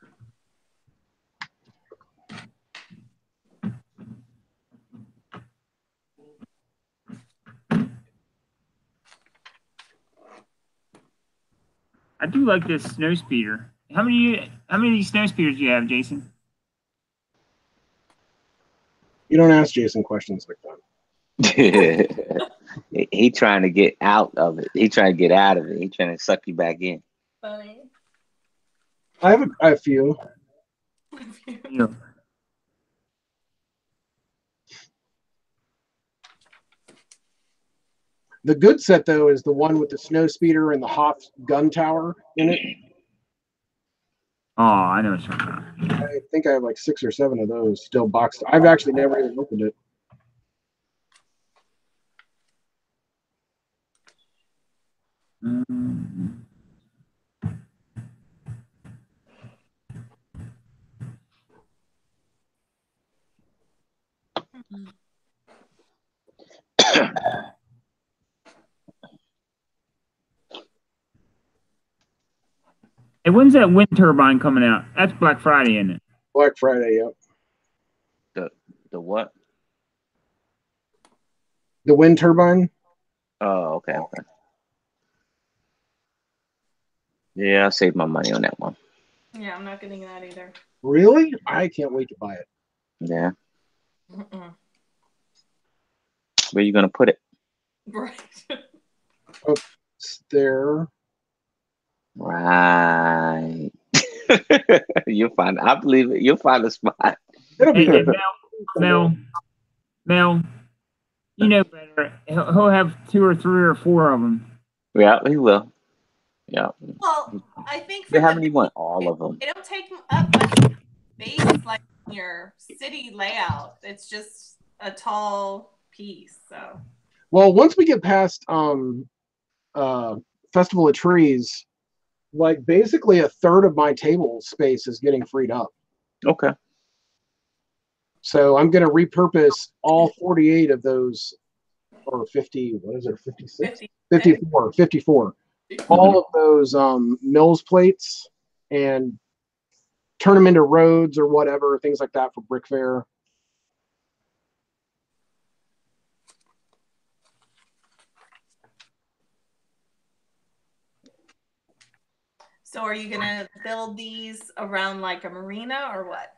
I do like this snow speeder. How many of these snow speeders do you have, Jason? You don't ask Jason questions like that. He trying to get out of it. He trying to get out of it. He trying to suck you back in. Funny. I have a few. Yeah. The good set though is the one with the snow speeder and the Hoth gun tower in it. Oh, I know what you're talking about. I think I have like 6 or 7 of those still boxed. I've actually never even opened it. Hey, when's that wind turbine coming out? That's Black Friday, isn't it? Black Friday, yep. The what? The wind turbine. Oh, okay. Yeah, I saved my money on that one. Yeah, I'm not getting that either. Really? I can't wait to buy it. Yeah. Where are you gonna put it? Right. Oh, it's there. Right. You'll find. I believe it. You'll find a spot. It'll be Hey, Mel. You know better. He'll have 2 or 3 or 4 of them. Yeah, he will. Yeah. Well, I think for how many you want? All of them. They don't take up much space like your city layout. It's just a tall piece. So. Well, once we get past Festival of Trees, like basically a third of my table space is getting freed up. Okay. So I'm going to repurpose all 48 of those, or 50, what is it, 56? 54. All of those Mills plates and turn them into roads or whatever, things like that for Brick Fair. So are you going to build these around like a marina or what?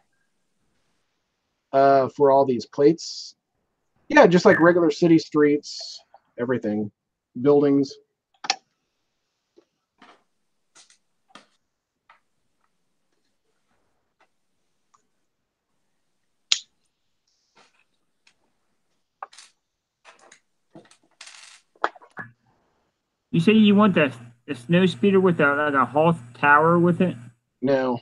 For all these plates? Yeah, just like regular city streets, everything. Buildings. You say you want the snow speeder with like a Hoth tower with it? No.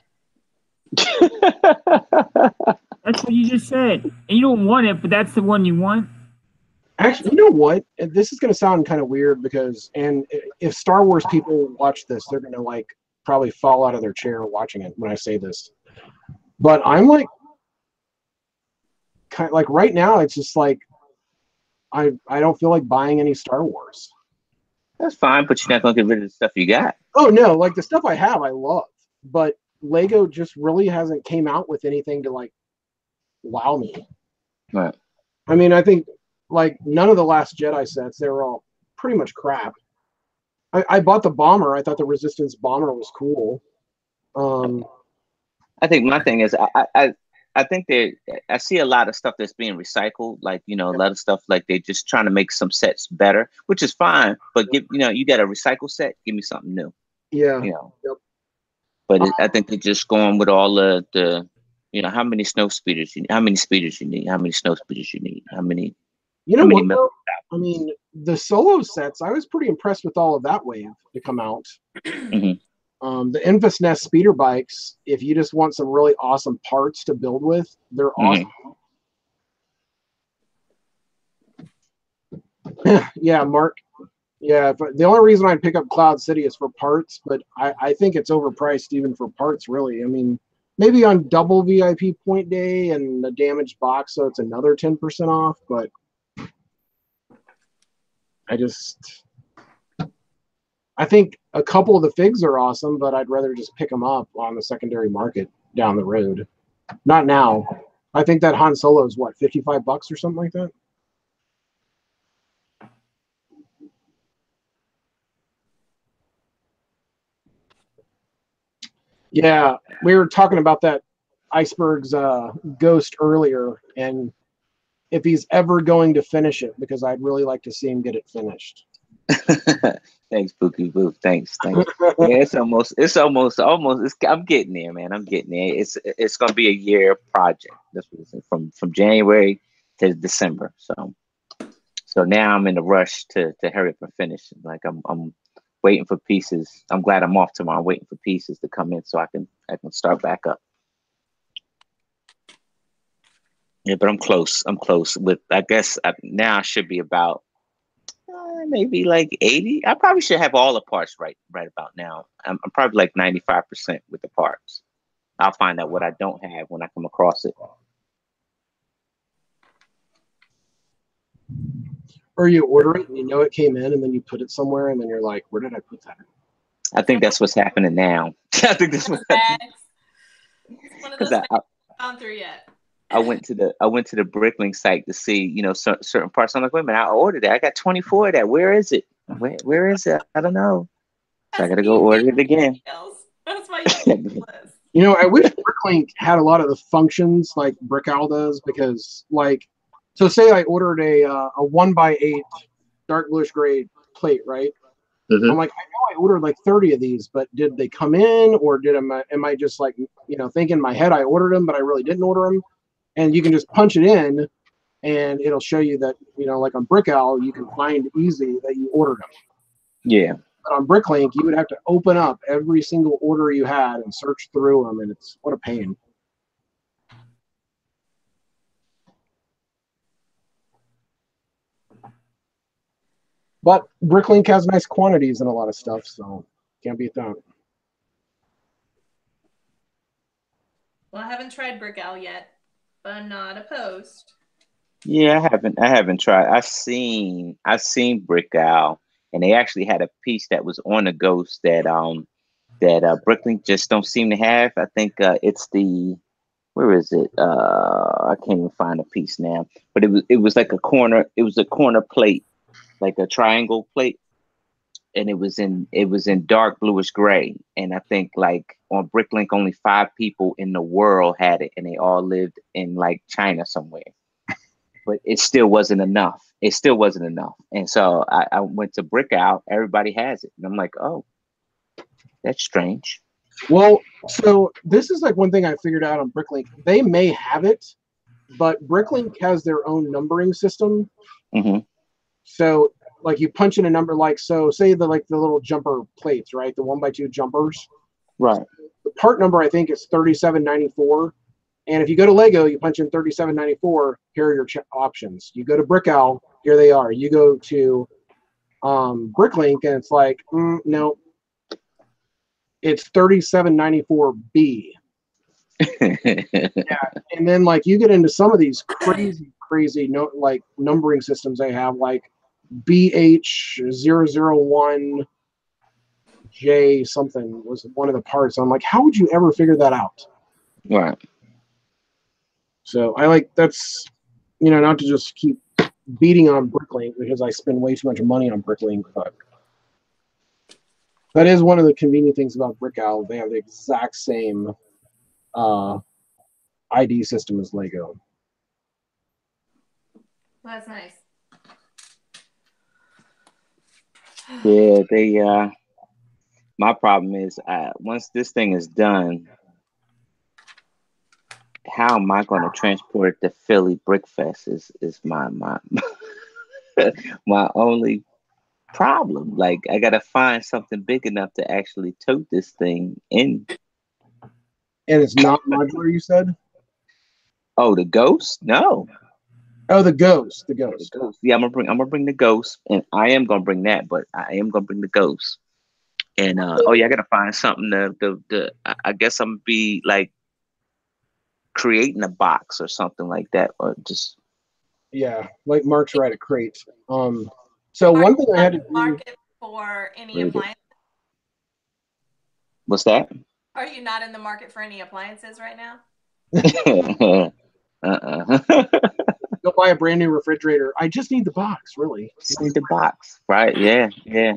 That's what you just said. And you don't want it, but that's the one you want? Actually, you know what? This is going to sound kind of weird because, and if Star Wars people watch this, they're going to like probably fall out of their chair watching it when I say this. But I'm like, kind of, like right now, it's just like I don't feel like buying any Star Wars. That's fine, but you're not gonna get rid of the stuff you got. Oh no, like the stuff I have, I love, but Lego just really hasn't came out with anything to like wow me. Right. I mean, I think like none of the Last Jedi sets, they were all pretty much crap. I bought the bomber. I thought the Resistance bomber was cool. I think my thing is I think I see a lot of stuff that's being recycled, like a lot of stuff like they're just trying to make some sets better, which is fine. But you got a recycle set, give me something new. Yeah. Yep. But I think they're just going with all the how many snow speeders you need, how many speeders you need, how many snow speeders you need, how many. You know what? Though? I mean, the solo sets, I was pretty impressed with all of that wave to come out. Mm-hmm. The Infus Nest speeder bikes, if you just want some really awesome parts to build with, they're awesome. Yeah, Mark. Yeah, the only reason I'd pick up Cloud City is for parts, but I think it's overpriced even for parts, really. I mean, maybe on double VIP point day and a damaged box, so it's another 10% off, but I think a couple of the figs are awesome, but I'd rather just pick them up on the secondary market down the road. Not now. I think that Han Solo is what, $55 or something like that? Yeah, we were talking about that Iceberg's ghost earlier, and if he's ever going to finish it, because I'd really like to see him get it finished. Thanks, Bookie Boo. Thanks. Yeah, it's almost. I'm getting there, man. I'm getting there. It's gonna be a year project. That's what it's from January to December. So now I'm in a rush to hurry up and finish. Like I'm waiting for pieces. I'm glad I'm off tomorrow. I'm waiting for pieces to come in so I can start back up. Yeah, but I'm close. With I guess now I should be about maybe like 80. I probably should have all the parts right about now. I'm probably like 95% with the parts. I'll find out what I don't have when I come across it. Or you order it and you know it came in, and then you put it somewhere, and then you're like, where did I put that? I think that's what's happening now. I think that's what one of those I haven't gone through yet. I went to the Bricklink site to see, certain parts. I'm like, wait a minute, I ordered that. I got 24 of that. Where is it? Where is it? I don't know. So I got to go order it again. That's my list. I wish Bricklink had a lot of the functions like Brickowl does, because so say I ordered a 1x8 dark bluish gray plate, right? Mm-hmm. I'm like, I know I ordered like 30 of these, but did they come in, or am I just like, thinking in my head I ordered them, but I really didn't order them? And you can just punch it in, and it'll show you that, like on Brickowl, you can find easy that you ordered them. Yeah. But on Bricklink, you would have to open up every single order you had and search through them, and what a pain. But Bricklink has nice quantities and a lot of stuff, so can't beat that. Well, I haven't tried Brickowl yet, but I'm not opposed. Yeah, I haven't tried. I've seen Brickowl, and they actually had a piece that was on the Ghost that Bricklink just don't seem to have. I think it's where is it? I can't even find a piece now. But it was like a corner plate, like a triangle plate, and it was in dark bluish gray. And I think like on Bricklink, only 5 people in the world had it, and they all lived in like China somewhere. But it still wasn't enough. And so I went to Brickowl. Everybody has it, and I'm like, oh, that's strange. Well, so this is like one thing I figured out on Bricklink. They may have it, but Bricklink has their own numbering system. Mm-hmm. So like you punch in a number, say the little jumper plates, right? The 1x2 jumpers. Right. The part number I think is 3794. And if you go to Lego, you punch in 3794, here are your options. You go to Brickowl, here they are. You go to Bricklink, and it's like, no, it's 3794B. Yeah, and then like you get into some of these crazy like numbering systems they have, like BH001J something was one of the parts. I'm like, how would you ever figure that out? Right. So I like, that's, you know, not to just keep beating on Bricklink because I spend way too much money on Bricklink, but that is one of the convenient things about BrickOwl. They have the exact same ID system as Lego. Well, that's nice. Yeah, they my problem is once this thing is done, how am I going to transport it to Philly Brick Fest is my my only problem. Like I gotta find something big enough to actually tote this thing in. And it's not modular, you said? Oh, the ghost? No. Oh, the ghost. The The ghost. ghost. Yeah, I'm gonna bring the ghost, and I am gonna bring that, but I am gonna bring the ghost. And oh yeah, I gotta find something to I guess I'm gonna be like creating a box or something like that, or just Yeah, like Mark's right, a crate. So one thing I had to do. Market for any appliances? What's that? Are you not in the market for any appliances right now? Go buy a brand new refrigerator. I just need the box, really. Just need the box, right? Yeah.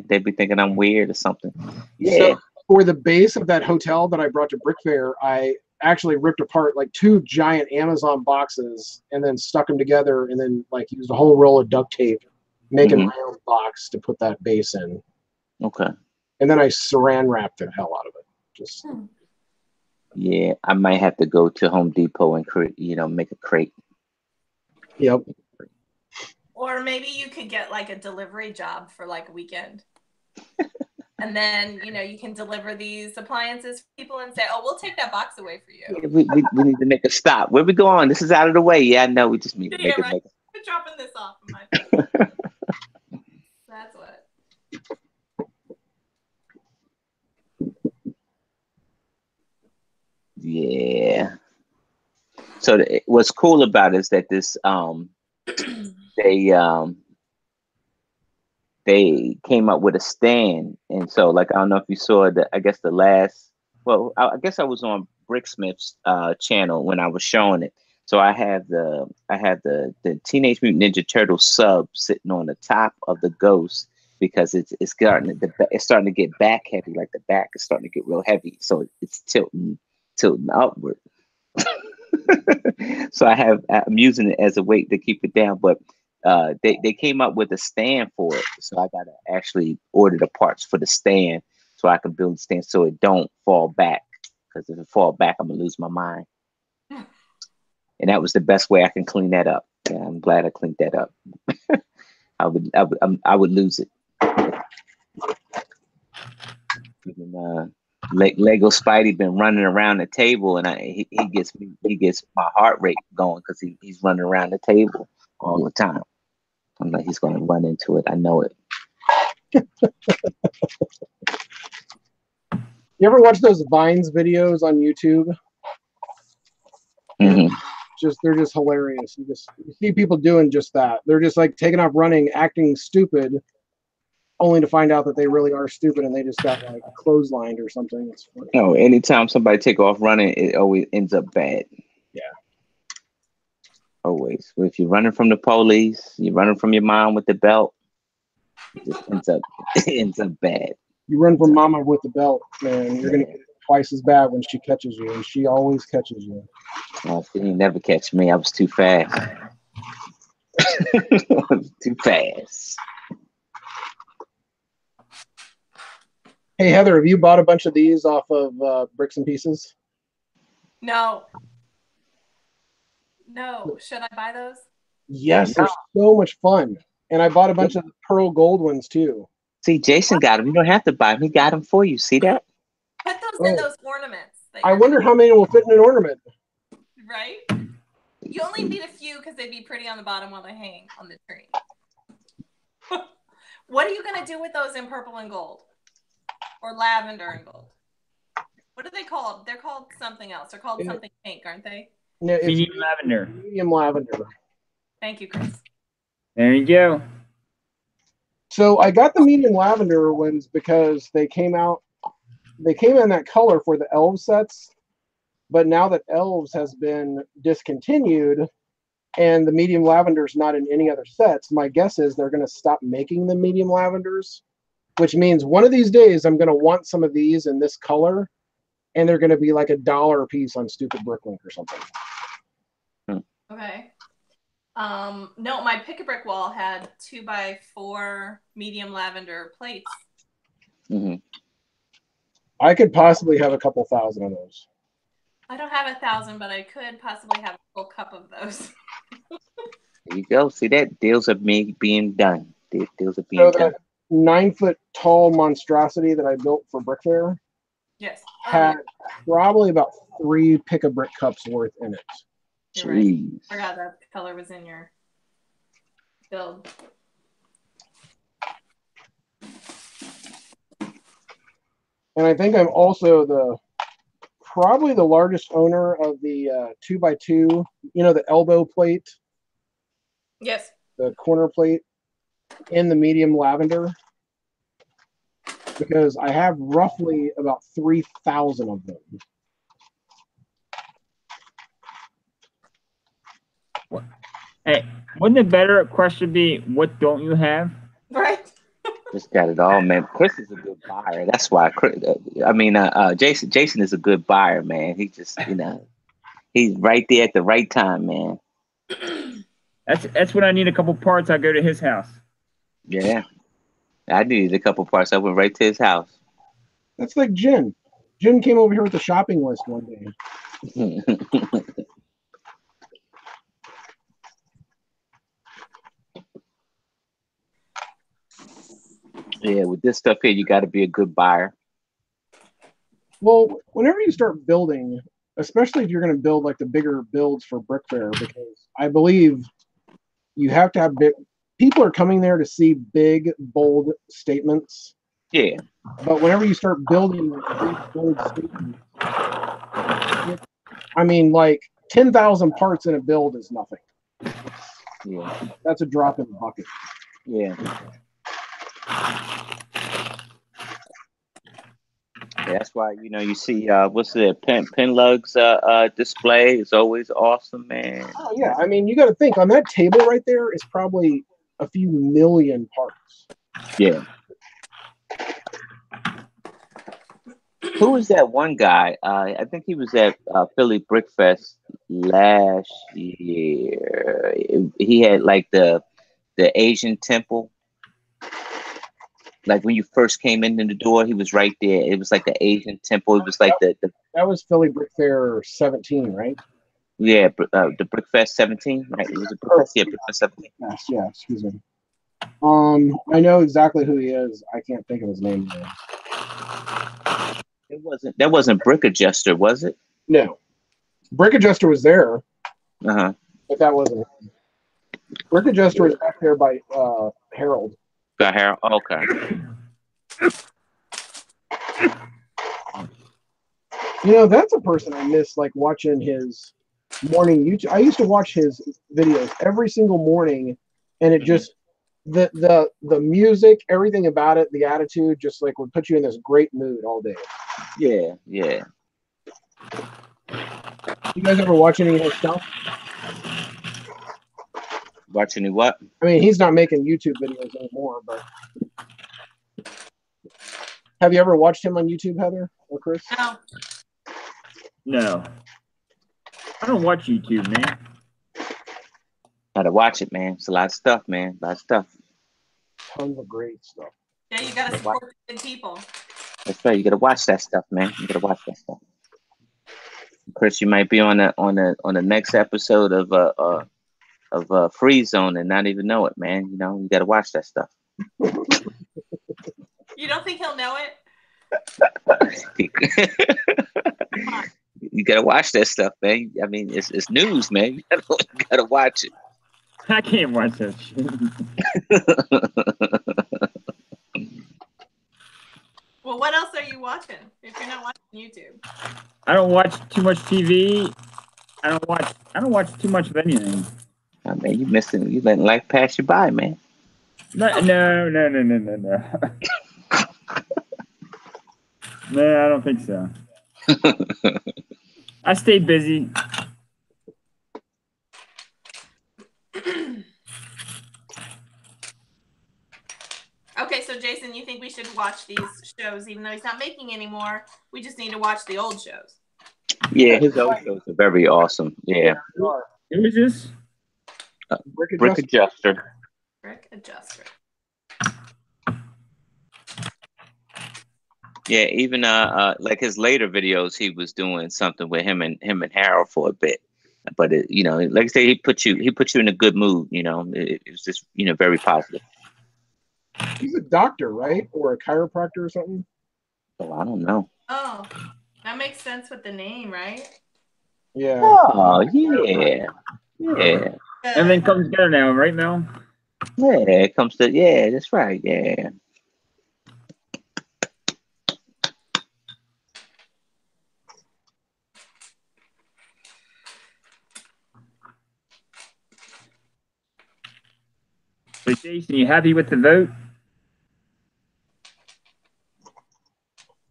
They'd be thinking I'm weird or something. Yeah. So for the base of that hotel that I brought to Brick Fair, I actually ripped apart like 2 giant Amazon boxes and then stuck them together, and then like used a whole roll of duct tape, making my own box to put that base in. Okay. And then I saran wrapped the hell out of it. Just. Yeah, I might have to go to Home Depot and make a crate. Yep. Or maybe you could get like a delivery job for like a weekend. And then, you can deliver these appliances for people and say, oh, we'll take that box away for you. Yeah, we need to make a stop. Where we going? This is out of the way. Yeah, no, we just need to make right. it. We're dropping this off in my face. That's what. Yeah. So what's cool about it is that this they came up with a stand, and so like I don't know if you saw I guess the last, well, I guess I was on Bricksmith's channel when I was showing it. So I have the Teenage Mutant Ninja Turtle sub sitting on the top of the ghost because it's starting to get back heavy, like the back is starting to get real heavy, so it's tilting upward. So I'm using it as a weight to keep it down, but they came up with a stand for it, so I gotta actually order the parts for the stand so I can build the stand so it don't fall back, because if it fall back, I'm gonna lose my mind. And that was the best way I can clean that up. Yeah, I'm glad I cleaned that up. I would lose it. Even, Lego Spidey been running around the table, and he gets my heart rate going because he's running around the table all the time. I'm like, he's going to run into it. I know it. You ever watch those Vines videos on YouTube? Mm-hmm. They're just hilarious. You see people doing just that. They're just like taking off running, acting stupid, only to find out that they really are stupid and they just got like clotheslined or something. It's funny. No, anytime somebody take off running, it always ends up bad. Yeah. Always. If you're running from the police, you're running from your mom with the belt, it just ends up bad. You run from mama with the belt, man, you're gonna get it twice as bad when she catches you, and she always catches you. Oh, she didn't never catch me. I was too fast. Too fast. Hey Heather, have you bought a bunch of these off of Bricks and Pieces? No. Should I buy those? Yes, they're so much fun. And I bought a bunch of pearl gold ones too. See, Jason got them. You don't have to buy them. He got them for you. See that? Put those in those ornaments. I wonder how many will fit in an ornament. Right? You only need a few because they'd be pretty on the bottom while they hang on the tree. What are you gonna do with those in purple and gold, or lavender and gold? What are they called? They're called something else. They're called something pink, aren't they? No, it's Medium lavender. medium lavender. Thank you, Chris. There you go. So I got the medium lavender ones because they came out. They came in that color for the elves sets, but now that elves has been discontinued and the medium lavender is not in any other sets, my guess is they're going to stop making the medium lavenders, which means one of these days I'm going to want some of these in this color, and they're going to be like $1 a piece on Stupid Bricklink or something. Okay. No, my pick-a-brick wall had 2x4 medium lavender plates. Mm-hmm. I could possibly have a couple thousand of those. I don't have 1,000, but I could possibly have a full cup of those. There you go. See that? Deals are being done. Deals are being So done. that 9-foot tall monstrosity that I built for Brick Fair Yes. had probably about 3 pick-a-brick cups worth in it. You're right. I forgot that color was in your build. And I think I'm also probably the largest owner of the 2x2, the elbow plate. Yes. The corner plate in the medium lavender, because I have roughly about 3,000 of them. Hey, wouldn't the better question be, what don't you have? Right. Just got it all, man. Chris is a good buyer. That's why. Jason is a good buyer, man. He just, he's right there at the right time, man. That's when I need a couple parts. I go to his house. Yeah, I needed a couple parts. I went right to his house. That's like Jen. Jen came over here with a shopping list one day. Yeah, with this stuff here, you got to be a good buyer. Well, whenever you start building, especially if you're going to build like the bigger builds for Brick Fair, because I believe you have to have people are coming there to see big, bold statements. Yeah. But whenever you start building big, bold statements, like 10,000 parts in a build is nothing. Yeah. That's a drop in the bucket. Yeah. That's why you see what's the Penlug's display is always awesome, man. Oh yeah, you got to think on that table right there is probably a few million parts. Yeah. Who was that one guy? I think he was at Philly Brick Fest last year. He had like the Asian temple. Like when you first came in the door, he was right there. It was like the Asian temple. It was like the that was Philly Brick Fair 17, right? Yeah, the Brick Fest 17, right? It was a Brick Fest, yeah, Brick Fest 17. Yes, yeah, excuse me. I know exactly who he is. I can't think of his name though. That wasn't Brick Adjuster, was it? No. Brick Adjuster was there. Uh-huh. But that wasn't him. Brick Adjuster was back there by Harold. Got Harold? Okay. That's a person I miss, like watching his morning YouTube. I used to watch his videos every single morning, and it just the music, everything about it, the attitude, just like would put you in this great mood all day. Yeah, yeah. You guys ever watch any of his stuff? Watch any what? He's not making YouTube videos anymore, but have you ever watched him on YouTube, Heather or Chris? No. I don't watch YouTube, man. Gotta watch it, man. It's a lot of stuff, man. A lot of stuff. Tons of great stuff. Yeah, you gotta support the good people. That's right. You gotta watch that stuff, man. You gotta watch that stuff. Chris, you might be on the next episode of Free Zone and not even know it, man. You gotta watch that stuff. You don't think he'll know it? You gotta watch that stuff, man. It's news, man. You gotta watch it. I can't watch that shit. Well, what else are you watching if you're not watching YouTube? I don't watch too much TV. I don't watch too much of anything. I mean, you missing. You letting life pass you by, man. No. No, I don't think so. I stay busy. Okay, so Jason, you think we should watch these shows even though he's not making anymore? We just need to watch the old shows. Yeah, his old shows are very awesome. Yeah. Who is this? Brick Adjuster. Brick Adjuster. Yeah, even like his later videos, he was doing something with him and Harold for a bit. But it, you know, like I say, he put you in a good mood. You know, it was just very positive. He's a doctor, right? Or a chiropractor or something? Oh, I don't know. Oh, that makes sense with the name, right? Yeah. Oh, yeah. Yeah. Everything comes together now, right, Mel? Yeah, it comes to, yeah, that's right. Yeah. So, Jason, you happy with the vote?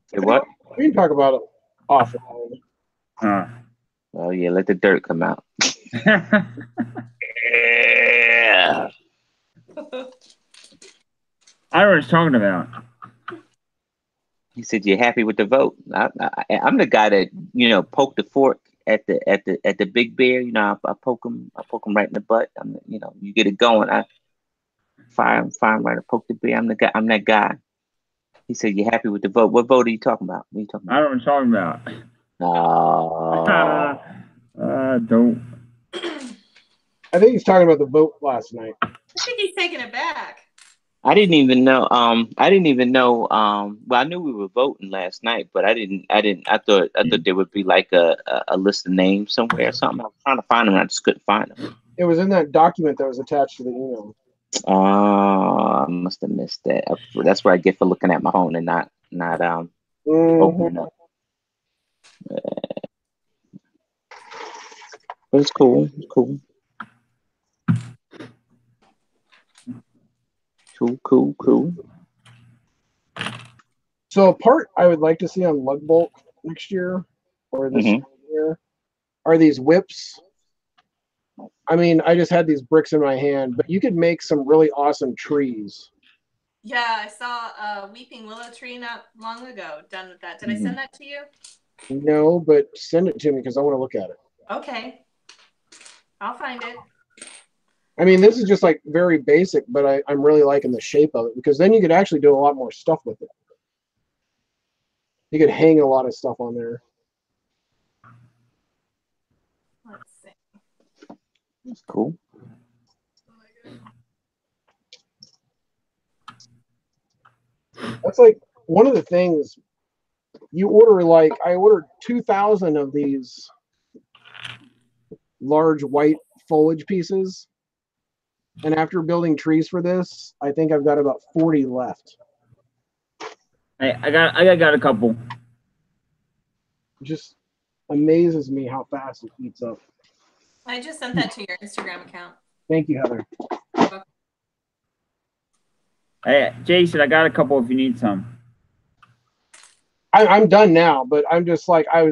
Say what? We can talk about it off. Oh, yeah, let the dirt come out. Yeah. I don't know what he's talking about. He said, "You're happy with the vote?" I'm the guy that poke the fork at the big bear. You know, I poke him right in the butt. You get it going. I fire him right. I poke the bear. I'm the guy. I'm that guy. He said, "You're happy with the vote?" What vote are you talking about? What are you talking I about? don't know what he's talking about. No. Don't. I think he's talking about the vote last night. I think he's taking it back. I didn't even know. Well, I knew we were voting last night, but I thought there would be like a list of names somewhere or something. I was trying to find them, and I just couldn't find them. It was in that document that was attached to the email. Oh, I must have missed that. That's what I get for looking at my phone and not opening up. But it's cool. It's cool. Cool. So a part I would like to see on Lug Bulk next year or this year are these whips. I mean, I just had these bricks in my hand, but you could make some really awesome trees. Yeah, I saw a weeping willow tree not long ago done with that. Did I send that to you? No, but send it to me because I want to look at it. Okay. I'll find it. I mean, this is just like very basic, but I'm really liking the shape of it because then you could actually do a lot more stuff with it. You could hang a lot of stuff on there. Let's see. That's cool. That's like one of the things you order. Like I ordered 2,000 of these large white foliage pieces, and after building trees for this, I think I've got about 40 left. I got a couple. It just amazes me how fast it eats up. I just sent that to your Instagram account. Thank you, Heather. Hey, Jason, I got a couple if you need some. I'm done now, but I'm just like I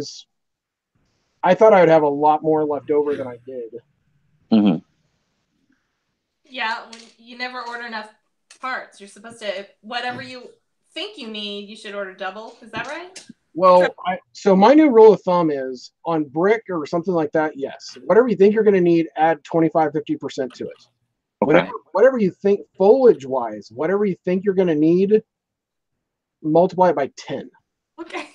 thought I would have a lot more left over than I did. Mm-hmm. Yeah, when you never order enough parts. You're supposed to, whatever you think you need, you should order double. Is that right? Well, so my new rule of thumb is on brick or something like that, yes. Whatever you think you're going to need, add 25-50% to it. Okay. Whatever you think foliage-wise, whatever you think you're going to need, multiply it by 10. Okay.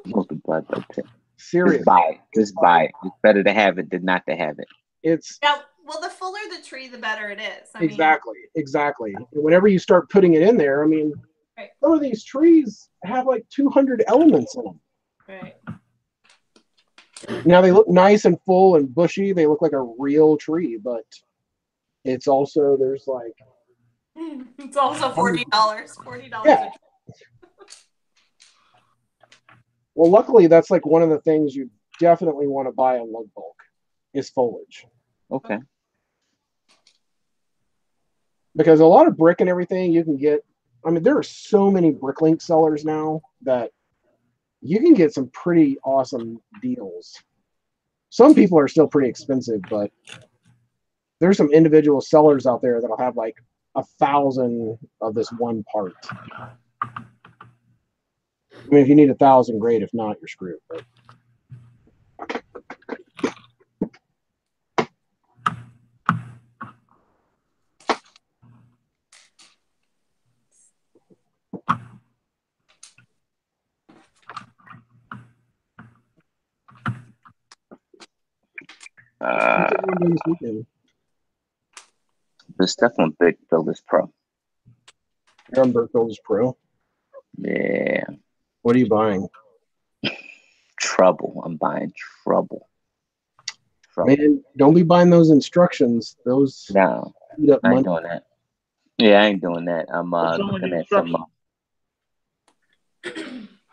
Multiply by 10. Seriously. Just buy it. It's better to have it than not to have it. It's Now, well, the fuller the tree, the better it is. Exactly. Whenever you start putting it in there, I mean, right. Some of these trees have like 200 elements in them. Right. Now they look nice and full and bushy. They look like a real tree, but It's also there's like It's also $40. $40 Yeah. Well, luckily that's like one of the things you definitely want to buy in LUG bulk is foliage. Okay. Because a lot of brick and everything you can get. I mean, there are so many Bricklink sellers now that you can get some pretty awesome deals. Some people are still pretty expensive, but there's some individual sellers out there that'll have like 1,000 of this one part. I mean, if you need 1,000, great. If not, you're screwed. But what's everyone doing this weekend? The stuff on Big Builders Pro. You're on Burt Builders Pro. Yeah. What are you buying? Trouble. I'm buying trouble. Man, don't be buying those instructions. Those No, eat up I ain't money. doing that. Yeah, I ain't doing that. I'm What's wrong with looking the at some.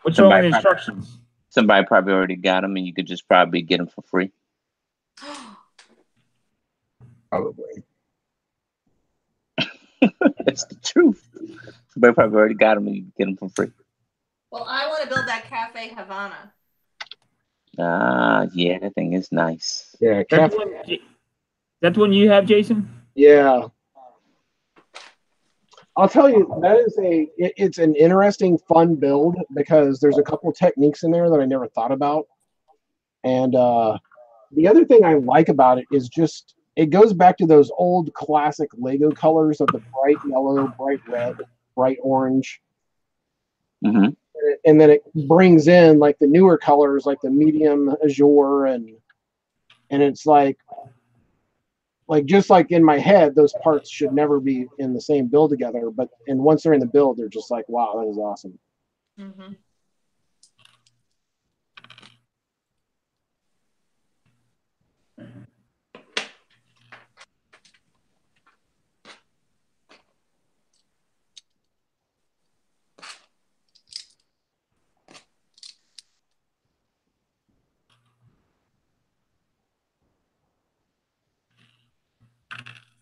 What's wrong with instructions? Somebody probably already got them, and you could just probably get them for free. Probably. That's the truth. Somebody probably already got them, and you can get them for free. Well, I want to build that Cafe Havana. Yeah, that thing is nice. Yeah, That's one you have, Jason? Yeah. I'll tell you, that is it's an interesting, fun build because there's a couple techniques in there that I never thought about. And the other thing I like about it is just, it goes back to those old classic Lego colors of the bright yellow, bright red, bright orange. Mm-hmm. And then it brings in like the newer colors, like the medium azure, and it's like just like in my head, those parts should never be in the same build together. But once they're in the build, they're just like, wow, that is awesome. Mm-hmm.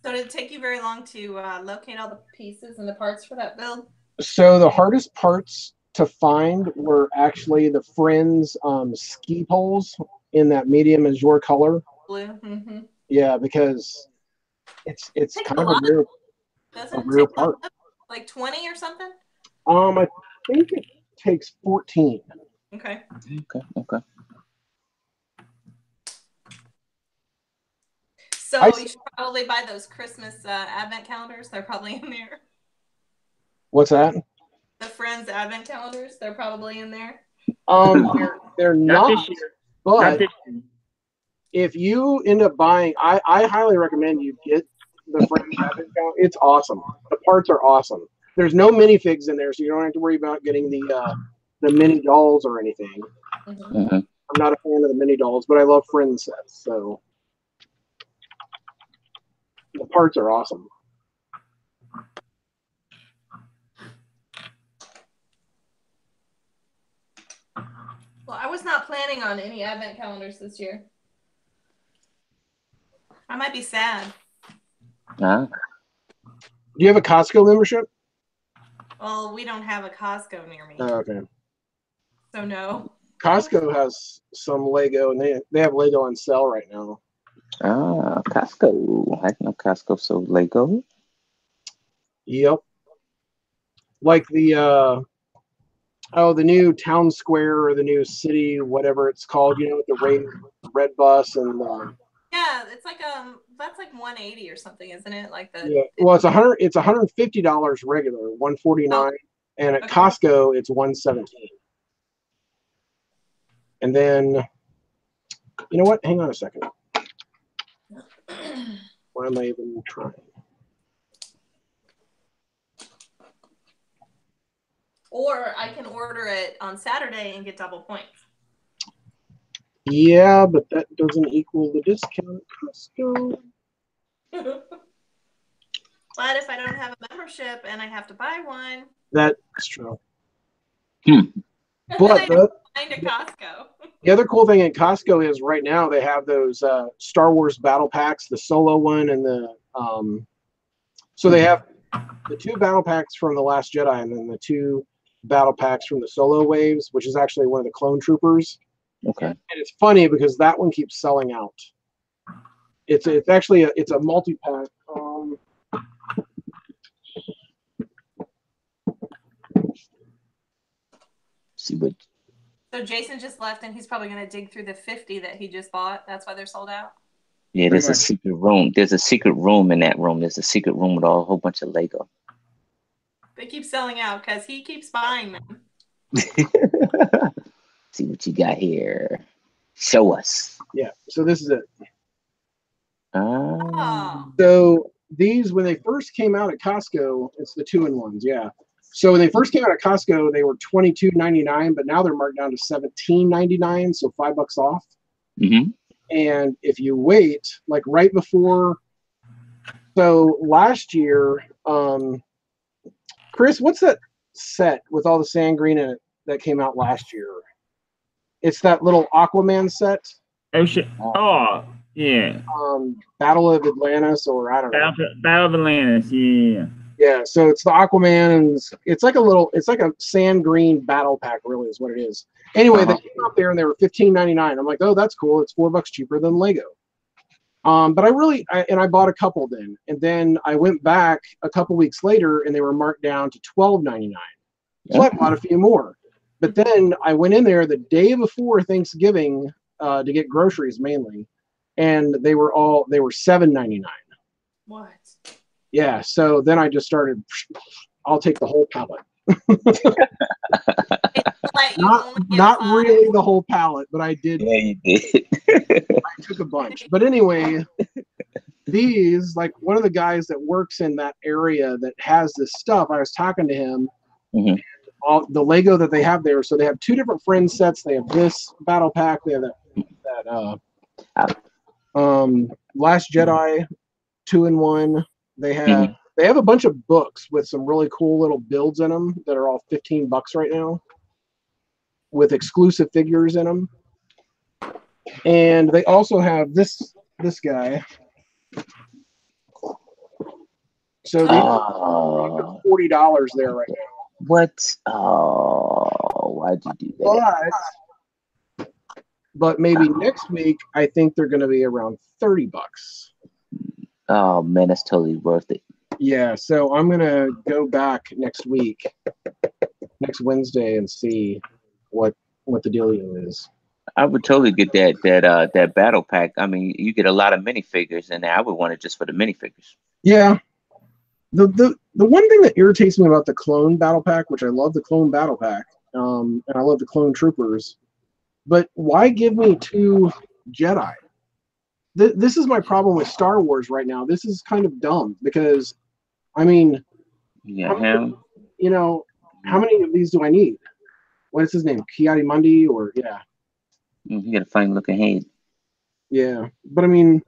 So did it take you very long to locate all the pieces and the parts for that build? So the hardest parts to find were actually the Friends ski poles in that medium azure color. Blue. Mm-hmm. Yeah, because it's kind of a rare part. Like 20 or something? I think it takes 14. Okay. Okay. So you should probably buy those Christmas advent calendars. They're probably in there. What's that? The Friends advent calendars. They're probably in there. They're not, but if you end up buying, I highly recommend you get the Friends advent calendar. It's awesome. The parts are awesome. There's no minifigs in there, so you don't have to worry about getting the mini dolls or anything. Mm-hmm. I'm not a fan of the mini dolls, but I love Friends sets, so the parts are awesome. Well, I was not planning on any advent calendars this year. I might be sad. Do you have a Costco membership? Well, we don't have a Costco near me. Oh, okay. So no. Costco has some Lego, and they have Lego on sale right now. Costco. I know Costco sold Lego. Yep. Like the new town square or the new city, whatever it's called, with the red bus and yeah, it's like that's like 180 or something, isn't it? Like the yeah. Well, it's $150 regular, $149, and at Costco it's $117. And then, you know what? Hang on a second. Why am I even trying? Or I can order it on Saturday and get double points. Yeah, but that doesn't equal the discount at Costco. But if I don't have a membership and I have to buy one, That's true. Hmm. But find a Costco. the other cool thing at Costco is right now they have those Star Wars battle packs, the solo one and the so they have the 2 battle packs from The Last Jedi and then the 2 battle packs from the solo waves, which is actually one of the clone troopers. Okay. And it's funny because that one keeps selling out. It's actually a multi-pack. See what? So Jason just left, and he's probably going to dig through the 50 that he just bought. That's why they're sold out. Yeah, there's a secret room. There's a secret room in that room. There's a secret room with a whole bunch of Lego. They keep selling out because he keeps buying them. See what you got here. Show us. Yeah, so this is it. Oh. So these, when they first came out at Costco, it's the 2-in-1s, yeah. So when they first came out at Costco, they were $22.99, but now they're marked down to $17.99, so $5 off. Mm-hmm. And if you wait, like right before, so last year, Chris, what's that set with all the sand green in it that came out last year? It's that little Aquaman set. Oh, yeah. Battle of Atlantis, or I don't know. Battle of Atlantis, yeah. Yeah, so it's the Aquaman, and it's like a sand green battle pack, really, is what it is. Anyway, they came out there and they were $15.99. I'm like, oh, that's cool. It's $4 cheaper than Lego. But I bought a couple then, and then I went back a couple weeks later and they were marked down to $12.99. So I bought a few more. But then I went in there the day before Thanksgiving to get groceries mainly, and they were $7.99. What? Yeah, so then I just started, I'll take the whole pallet. Not really the whole pallet, but I did. Yeah, you did. I took a bunch. But anyway, these, like one of the guys that works in that area that has this stuff, I was talking to him. Mm-hmm. All the Lego that they have there. So they have 2 different friend sets. They have this battle pack. They have that Last Jedi 2-in-1. They have a bunch of books with some really cool little builds in them that are all $15 right now, with exclusive figures in them. And they also have this guy. So these are $40 there right now. What? Oh, why'd you do that? But maybe next week, I think they're going to be around $30. Oh man, that's totally worth it. Yeah, so I'm gonna go back next Wednesday, and see what the dealio is. I would totally get that battle pack. I mean, you get a lot of minifigures, and I would want it just for the minifigures. Yeah. The one thing that irritates me about the clone battle pack, which I love the clone battle pack, and I love the clone troopers, but why give me 2 Jedi? This is my problem with Star Wars right now. This is kind of dumb because, I mean, how many of these do I need? What is his name? Kiadi-Mundi, or yeah. You got a funny looking head. Yeah, but I mean,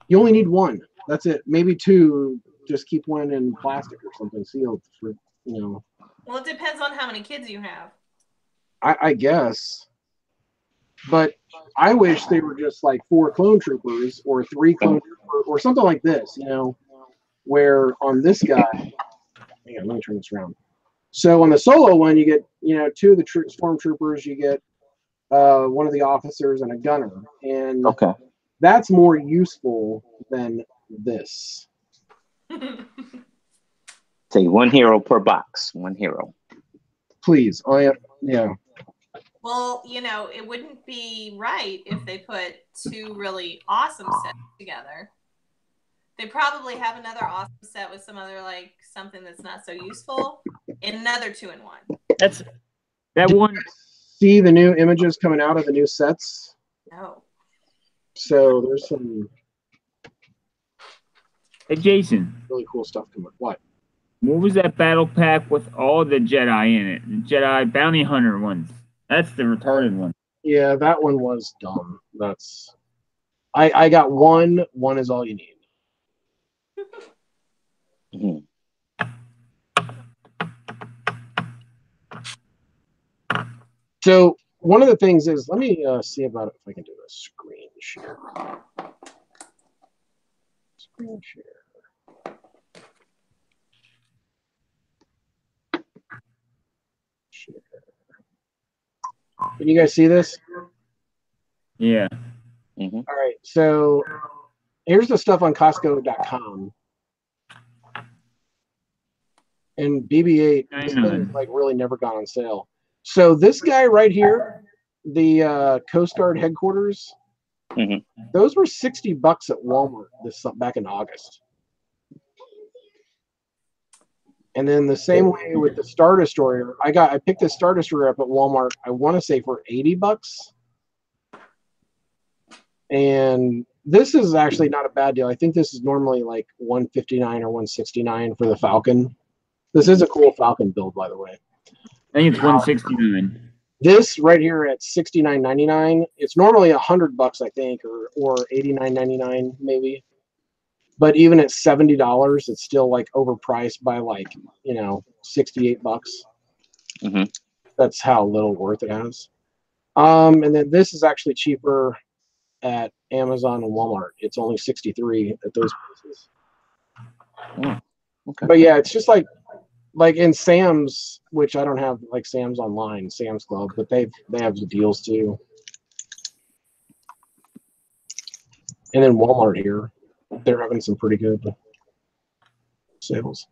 you only need 1. That's it. Maybe 2. Just keep 1 in plastic or something sealed for, Well, it depends on how many kids you have. I guess. But I wish they were just like 4 clone troopers or 3 clone troopers or something like this, where on this guy, hang on, let me turn this around. So on the solo one, you get, 2 of the stormtroopers, you get 1 of the officers and a gunner. And that's more useful than this. Say 1 hero per box. 1 hero. Please. Yeah. Well, it wouldn't be right if they put 2 really awesome sets together. They probably have another awesome set with some other, like, something that's not so useful, and another 2-in-1. That one. See the new images coming out of the new sets? No. So there's some. Hey, Jason. Really cool stuff coming. What was that battle pack with all the Jedi in it? The Jedi Bounty Hunter ones. That's the retarded one. Yeah, that one was dumb. I got 1. 1 is all you need. Mhm. So one of the things is, let me see about it if I can do a screen share. Screen share. Share. Can you guys see this? Yeah. Mhm. All right. So here's the stuff on Costco.com. And BB-8, this thing is like really never gone on sale. So this guy right here, the Coast Guard headquarters, Mhm. those were $60 at Walmart back in August. And then the same way with the Star Destroyer, I picked this Star Destroyer up at Walmart, I want to say for $80. And this is actually not a bad deal. I think this is normally like $159 or $169 for the Falcon. This is a cool Falcon build, by the way. I think it's 169. This right here at $69.99. It's normally $100, I think, or $89.99 maybe. But even at $70, it's still like overpriced by like, you know, $68. Mhm. That's how little worth it has. And then this is actually cheaper at Amazon and Walmart. It's only $63 at those places. Okay. But yeah, it's just like in Sam's, which I don't have like Sam's online, Sam's Club, but they have the deals too. And then Walmart here, they're having some pretty good sales.